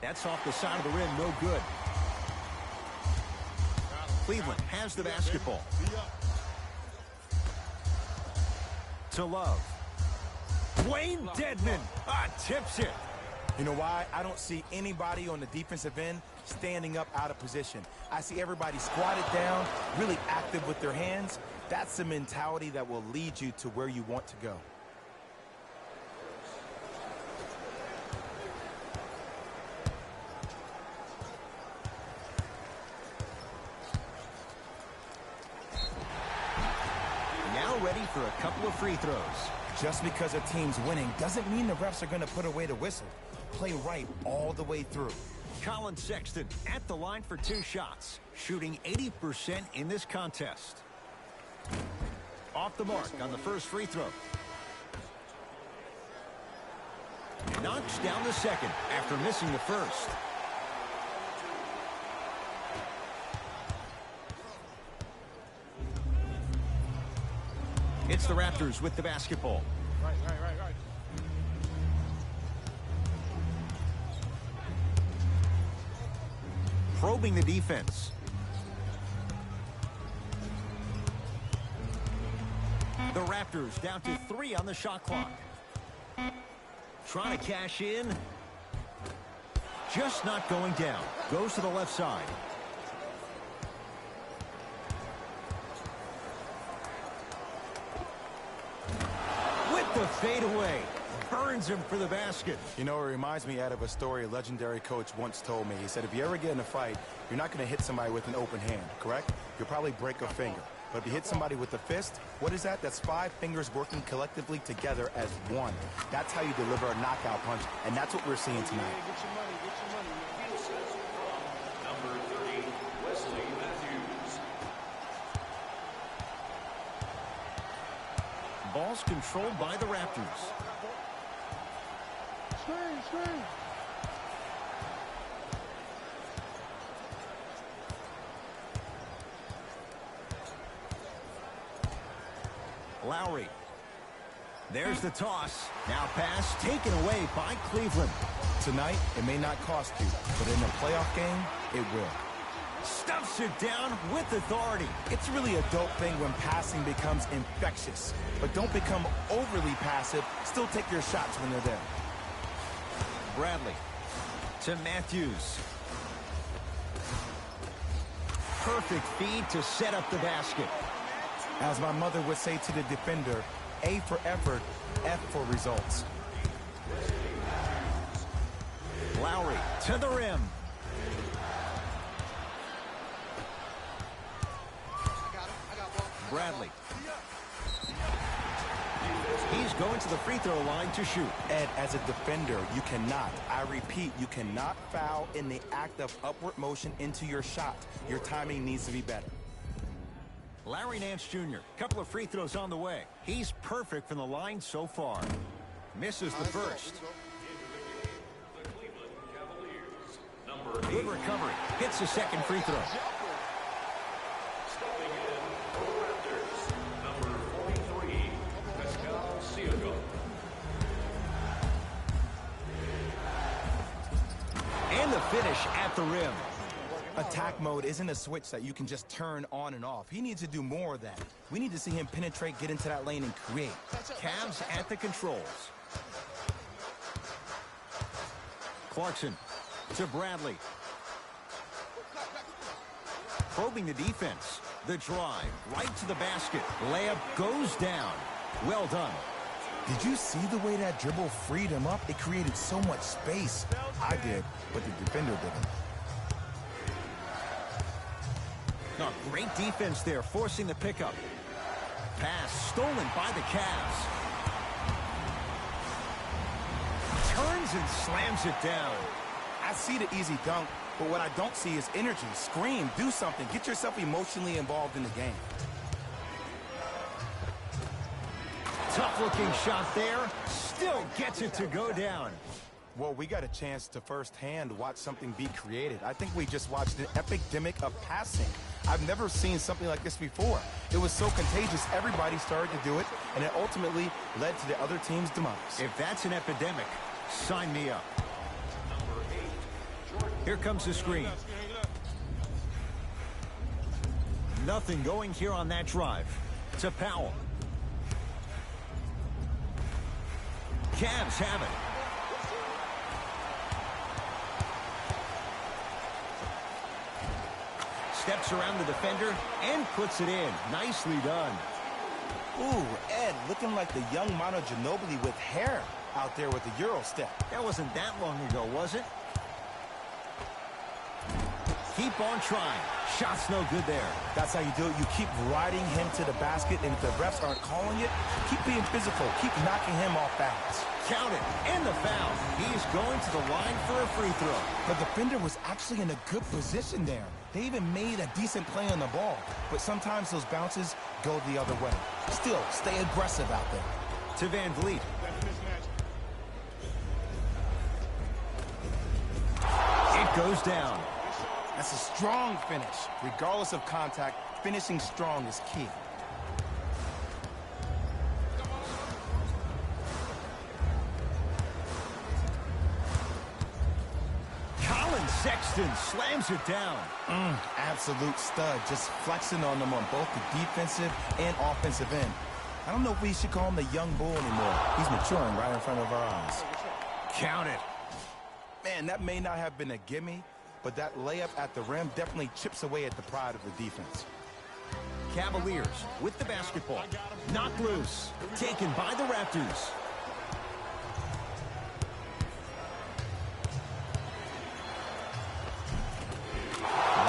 That's off the side of the rim, no good. Cleveland has the basketball. To Love. Wayne Dedman tips it. You know why? I don't see anybody on the defensive end standing up out of position. I see everybody squatted down, really active with their hands. That's the mentality that will lead you to where you want to go. Now ready for a couple of free throws. Just because a team's winning doesn't mean the refs are going to put away the whistle. Play right all the way through. Colin Sexton at the line for 2 shots, shooting 80% in this contest. Off the mark on the first free throw. Knocks down the second after missing the first. It's the Raptors with the basketball. Right. Probing the defense. The Raptors down to 3 on the shot clock. Trying to cash in. Just not going down. Goes to the left side. With the fadeaway. Burns him for the basket. You know, it reminds me of a story a legendary coach once told me. He said, if you ever get in a fight, you're not going to hit somebody with an open hand, correct? You'll probably break a finger. But if you hit somebody with a fist, what is that? That's 5 fingers working collectively together as one. That's how you deliver a knockout punch, and that's what we're seeing tonight. Get your money. Number 30, Wesley Matthews. Ball's controlled by the Raptors. Screen. Lowry. There's the toss. Now pass taken away by Cleveland. Tonight, it may not cost you, but in a playoff game, it will. Stuffs it down with authority. It's really a dope thing when passing becomes infectious. But don't become overly passive. Still take your shots when they're there. Bradley to Matthews. Perfect feed to set up the basket. As my mother would say to the defender, A for effort, F for results. Lowry to the rim. Bradley. He's going to the free throw line to shoot. Ed, as a defender, you cannot, I repeat, you cannot foul in the act of upward motion into your shot. Your timing needs to be better. Larry Nance Jr., couple of free throws on the way. He's perfect from the line so far. Misses the first. Good recovery. Hits the second free throw. Stepping in for the Raptors, number 43, Pascal Siakam. And the finish at the rim. Attack mode isn't a switch that you can just turn on and off. He needs to do more of that. We need to see him penetrate, get into that lane, and create. Cavs at the controls. Clarkson to Bradley. Probing the defense. The drive right to the basket. Layup goes down. Well done. Did you see the way that dribble freed him up? It created so much space. I did, but the defender didn't. No, great defense there, forcing the pickup. Pass stolen by the Cavs. Turns and slams it down. I see the easy dunk, but what I don't see is energy. Scream, do something. Get yourself emotionally involved in the game. Tough-looking shot there. Still gets it to go down. Well, we got a chance to firsthand watch something be created. I think we just watched an epidemic of passing. I've never seen something like this before. It was so contagious, everybody started to do it, and it ultimately led to the other team's demise. If that's an epidemic, sign me up. Here comes the screen. Nothing going here on that drive. To Powell. Cavs have it. Steps around the defender and puts it in. Nicely done. Ooh, Ed, looking like the young Manu Ginobili with hair out there with the Euro step. That wasn't that long ago, was it? Keep on trying. Shot's no good there. That's how you do it. You keep riding him to the basket, and if the refs aren't calling it, keep being physical. Keep knocking him off balance. Count it. And the foul. He's going to the line for a free throw. The defender was actually in a good position there. They even made a decent play on the ball, but sometimes those bounces go the other way. Still, stay aggressive out there. To Van Vliet. It goes down. That's a strong finish. Regardless of contact, finishing strong is key. Colin Sexton slams it down. Absolute stud. Just flexing on them on both the defensive and offensive end. I don't know if we should call him the young bull anymore. He's maturing right in front of our eyes. Count it. Man, that may not have been a gimme, but that layup at the rim definitely chips away at the pride of the defense. Cavaliers with the basketball. Knocked loose. Taken by the Raptors.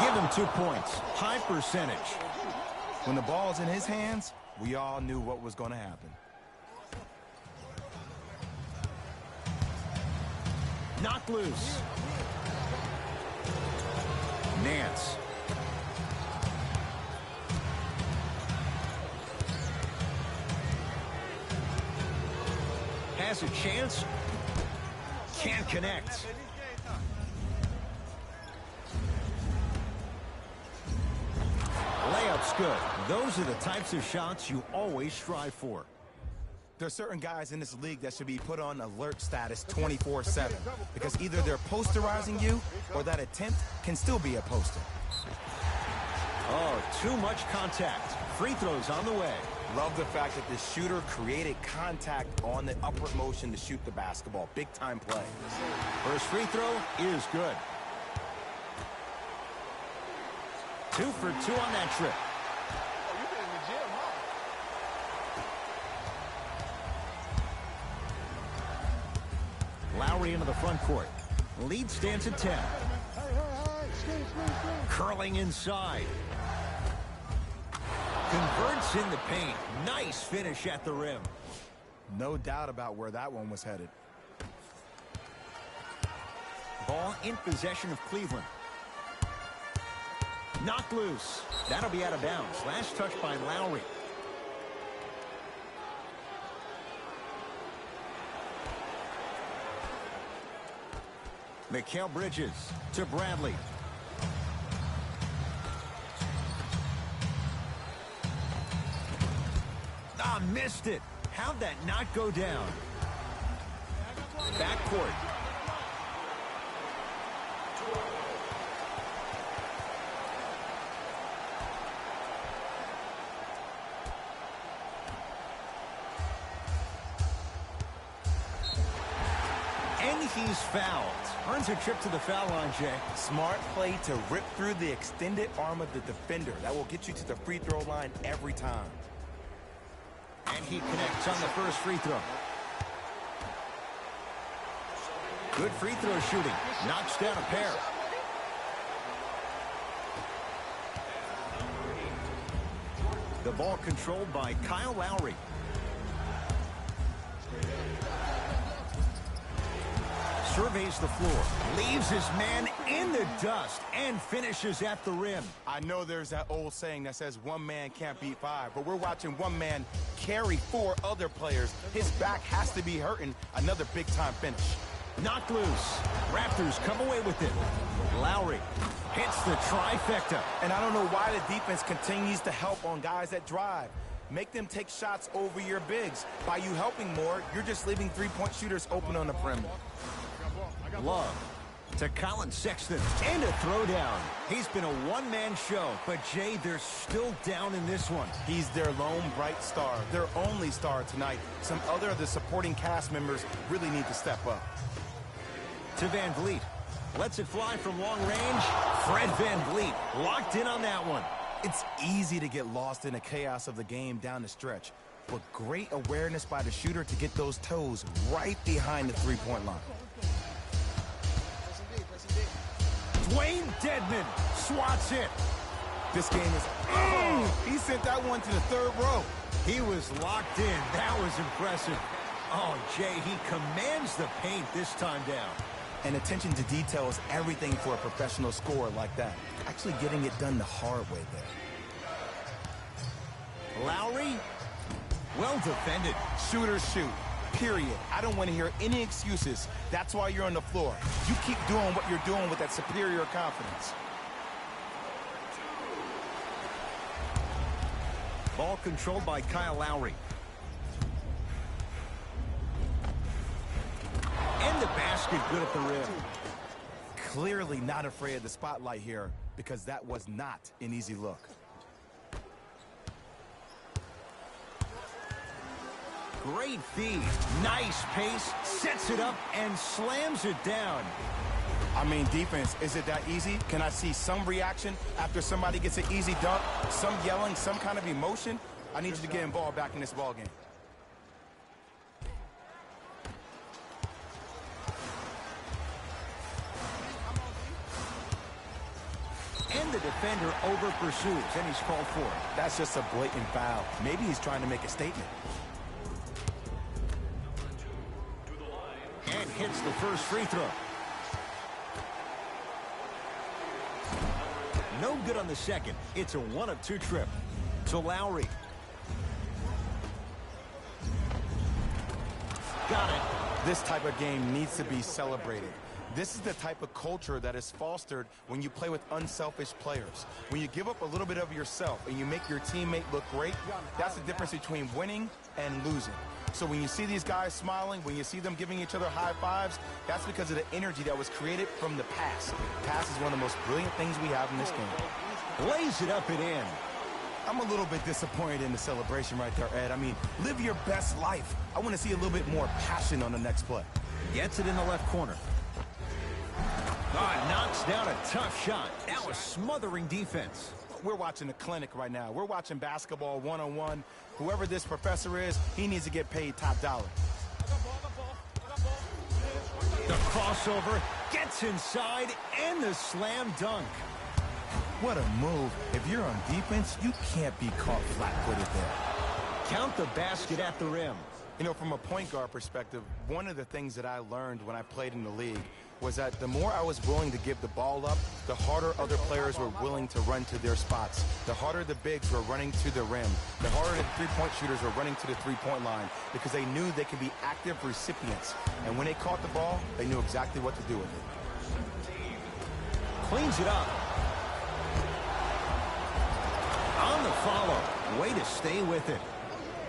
Give him 2 points. High percentage. When the ball's in his hands, we all knew what was going to happen. Knocked loose. Nance. Has a chance. Can't connect. Layup's good. Those are the types of shots you always strive for. There are certain guys in this league that should be put on alert status 24/7 because either they're posterizing you or that attempt can still be a poster. Oh, too much contact. Free throws on the way. Love the fact that the shooter created contact on the upward motion to shoot the basketball. Big time play. First free throw is good. 2 for 2 on that trip. Lowry into the front court. Lead stands at 10. Curling inside. Converts in the paint. Nice finish at the rim. No doubt about where that one was headed. Ball in possession of Cleveland. Knocked loose. That'll be out of bounds. Last touch by Lowry. Mikal Bridges to Bradley. Ah, missed it. How'd that not go down? Backcourt. And he's fouled. Earns a trip to the foul line, Jay. Smart play to rip through the extended arm of the defender. That will get you to the free throw line every time. And he connects on the first free throw. Good free throw shooting. Knocks down a pair. The ball controlled by Kyle Lowry. Surveys the floor, leaves his man in the dust, and finishes at the rim. I know there's that old saying that says one man can't beat five, but we're watching one man carry four other players. His back has to be hurting. Another big-time finish. Knocked loose. Raptors come away with it. Lowry hits the trifecta. And I don't know why the defense continues to help on guys that drive. Make them take shots over your bigs. By you helping more, you're just leaving three-point shooters open on the perimeter. Love to Colin Sexton. And a throwdown. He's been a one-man show, but Jay, they're still down in this one. He's their lone bright star, their only star tonight. Some other of the supporting cast members really need to step up. To Van Vliet. Lets it fly from long range. Fred Van Vliet locked in on that one. It's easy to get lost in the chaos of the game down the stretch, but great awareness by the shooter to get those toes right behind the three-point line. Dwayne Dedman swats it. This game is... He sent that one to the third row. He was locked in. That was impressive. Oh, Jay, he commands the paint this time down. And attention to detail is everything for a professional scorer like that. Actually getting it done the hard way there. Lowry, well defended. Shooters shoot, period. I don't want to hear any excuses. That's why you're on the floor. You keep doing what you're doing with that superior confidence. Ball controlled by Kyle Lowry. And the basket good at the rim. Clearly not afraid of the spotlight here, because that was not an easy look. Great feed. Nice pace. Sets it up and slams it down. I mean, defense, is it that easy? Can I see some reaction after somebody gets an easy dunk? Some yelling, some kind of emotion? I need you to get involved back in this ballgame. And the defender over pursues, and he's called for it. That's just a blatant foul. Maybe he's trying to make a statement. And hits the first free throw. No good on the second. It's a 1-of-2 trip. To Lowry. Got it. This type of game needs to be celebrated. This is the type of culture that is fostered when you play with unselfish players. When you give up a little bit of yourself and you make your teammate look great, that's the difference between winning and losing. So when you see these guys smiling, when you see them giving each other high fives, that's because of the energy that was created from the pass. Pass is one of the most brilliant things we have in this game. Lays it up and in. I'm a little bit disappointed in the celebration right there, Ed. I mean, live your best life. I want to see a little bit more passion on the next play. Gets it in the left corner. Knocks down a tough shot. Now a smothering defense. We're watching a clinic right now. We're watching basketball one-on-one. Whoever this professor is, he needs to get paid top dollar. The crossover gets inside and the slam dunk. What a move. If you're on defense, you can't be caught flat-footed there. Count the basket at the rim. You know, from a point guard perspective, one of the things that I learned when I played in the league was that the more I was willing to give the ball up, the harder other players were willing to run to their spots. The harder the bigs were running to the rim. The harder the three-point shooters were running to the three-point line because they knew they could be active recipients. And when they caught the ball, they knew exactly what to do with it. Cleans it up. On the follow. Way to stay with it.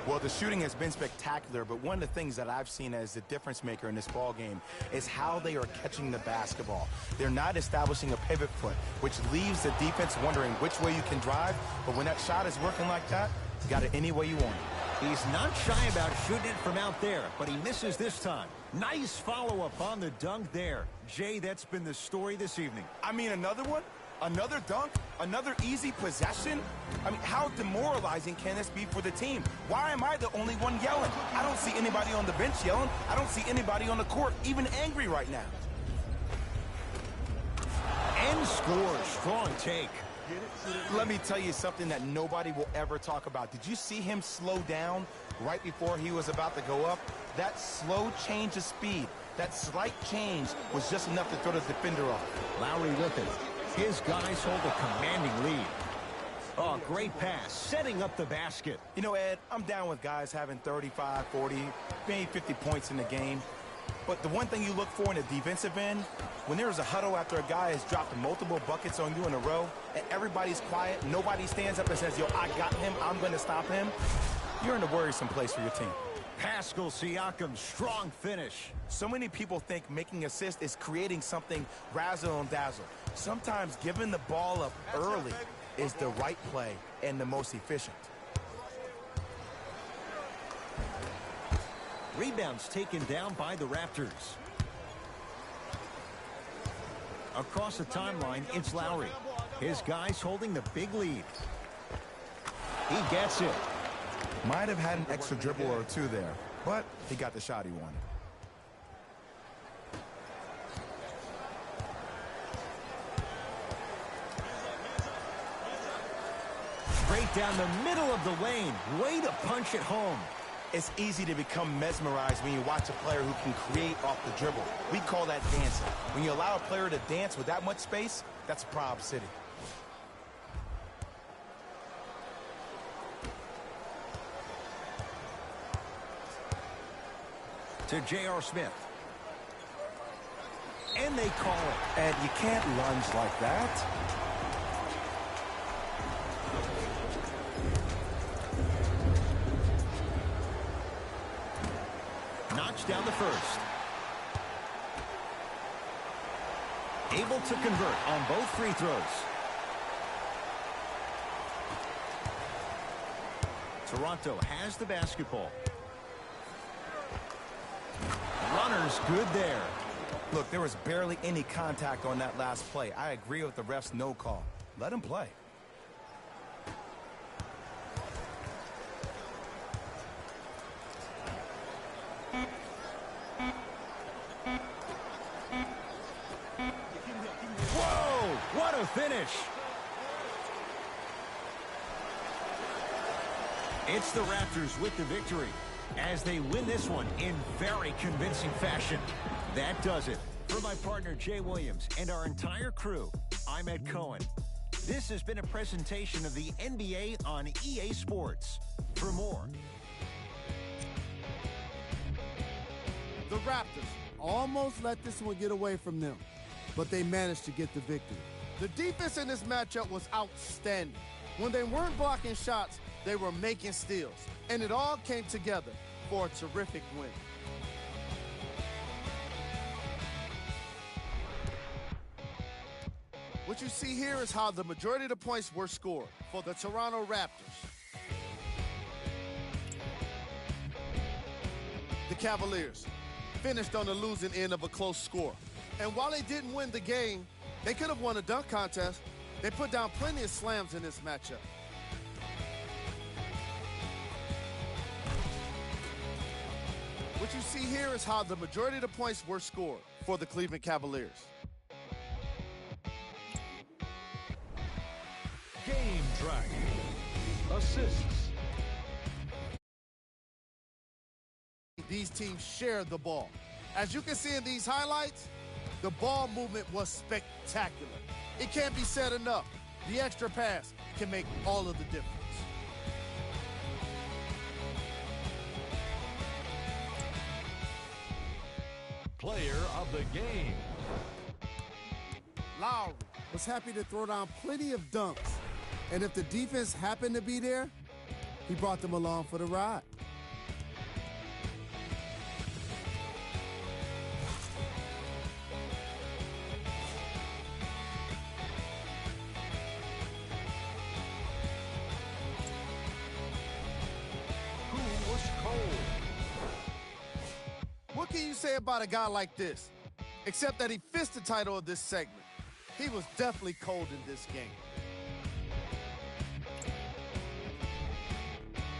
Well, the shooting has been spectacular, but one of the things that I've seen as the difference maker in this ball game is how they are catching the basketball. They're not establishing a pivot foot, which leaves the defense wondering which way you can drive, but when that shot is working like that, you got it any way you want it. He's not shy about shooting it from out there, but he misses this time. Nice follow-up on the dunk there. Jay, that's been the story this evening. I mean, another one? Another dunk? Another easy possession? I mean, how demoralizing can this be for the team? Why am I the only one yelling? I don't see anybody on the bench yelling. I don't see anybody on the court even angry right now. And scores. Strong take. Let me tell you something that nobody will ever talk about. Did you see him slow down right before he was about to go up? That slow change of speed, that slight change was just enough to throw the defender off. Lowry with it. His guys hold a commanding lead. Oh, great pass, setting up the basket. You know, Ed, I'm down with guys having 35, 40, maybe 50 points in the game. But the one thing you look for in the defensive end, when there's a huddle after a guy has dropped multiple buckets on you in a row, and everybody's quiet, nobody stands up and says, yo, I got him, I'm going to stop him, you're in a worrisome place for your team. Pascal Siakam's strong finish. So many people think making assists is creating something razzle and dazzle. Sometimes giving the ball up early is the right play and the most efficient. Rebounds taken down by the Raptors. Across the timeline, it's Lowry. His guys holding the big lead. He gets it. Might have had an extra dribble or two there, but he got the shot he wanted. Straight down the middle of the lane. Way to punch it home. It's easy to become mesmerized when you watch a player who can create off the dribble. We call that dancing. When you allow a player to dance with that much space, that's a Prob City. To J.R. Smith. And they call it. And you can't lunge like that. Knocks down the first. Able to convert on both free throws. Toronto has the basketball. Runner's good there. Look, there was barely any contact on that last play. I agree with the ref's no call. Let him play. Whoa! What a finish! It's the Raptors with the victory as they win this one in very convincing fashion. That does it. For my partner, Jay Williams, and our entire crew, I'm Ed Cohen. This has been a presentation of the NBA on EA Sports. For more. The Raptors almost let this one get away from them, but they managed to get the victory. The defense in this matchup was outstanding. When they weren't blocking shots, they were making steals, and it all came together for a terrific win. What you see here is how the majority of the points were scored for the Toronto Raptors. The Cavaliers finished on the losing end of a close score. And while they didn't win the game, they could have won a dunk contest. They put down plenty of slams in this matchup. What you see here is how the majority of the points were scored for the Cleveland Cavaliers. Game track. Assists. these teams shared the ball. As you can see in these highlights, the ball movement was spectacular. It can't be said enough. The extra pass can make all of the difference. Player of the game. Lowry was happy to throw down plenty of dunks. And if the defense happened to be there, he brought them along for the ride. Who was cold? What can you say about a guy like this? Except that he fits the title of this segment. He was definitely cold in this game.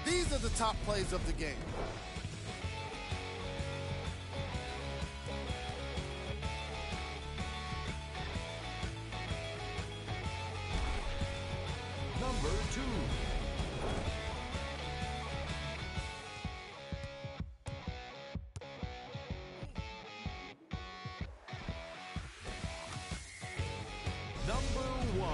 These are the top plays of the game. Number 2. Number 1.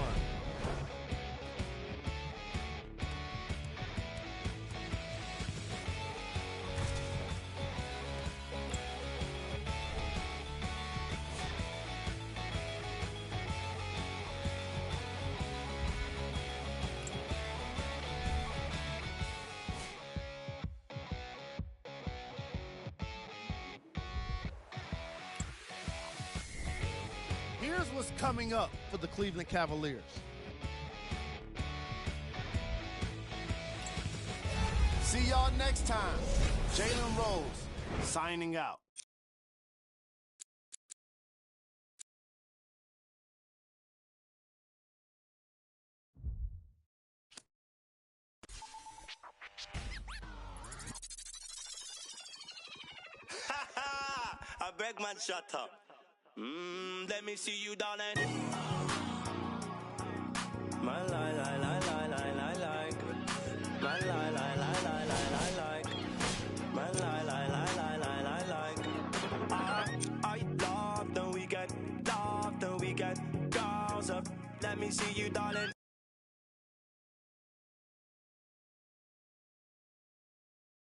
Here's what's coming up for the Cleveland Cavaliers. See y'all next time. Jalen Rose signing out. I beg man, shut up. Let me see you, darling. My lie, lie, lie, lie, lie, lie, like. My lie, lie, lie, lie, lie, lie, like. My lie, lie, lie, lie, lie, lie, like. I love the weekend, girls up. Let me see you, darling.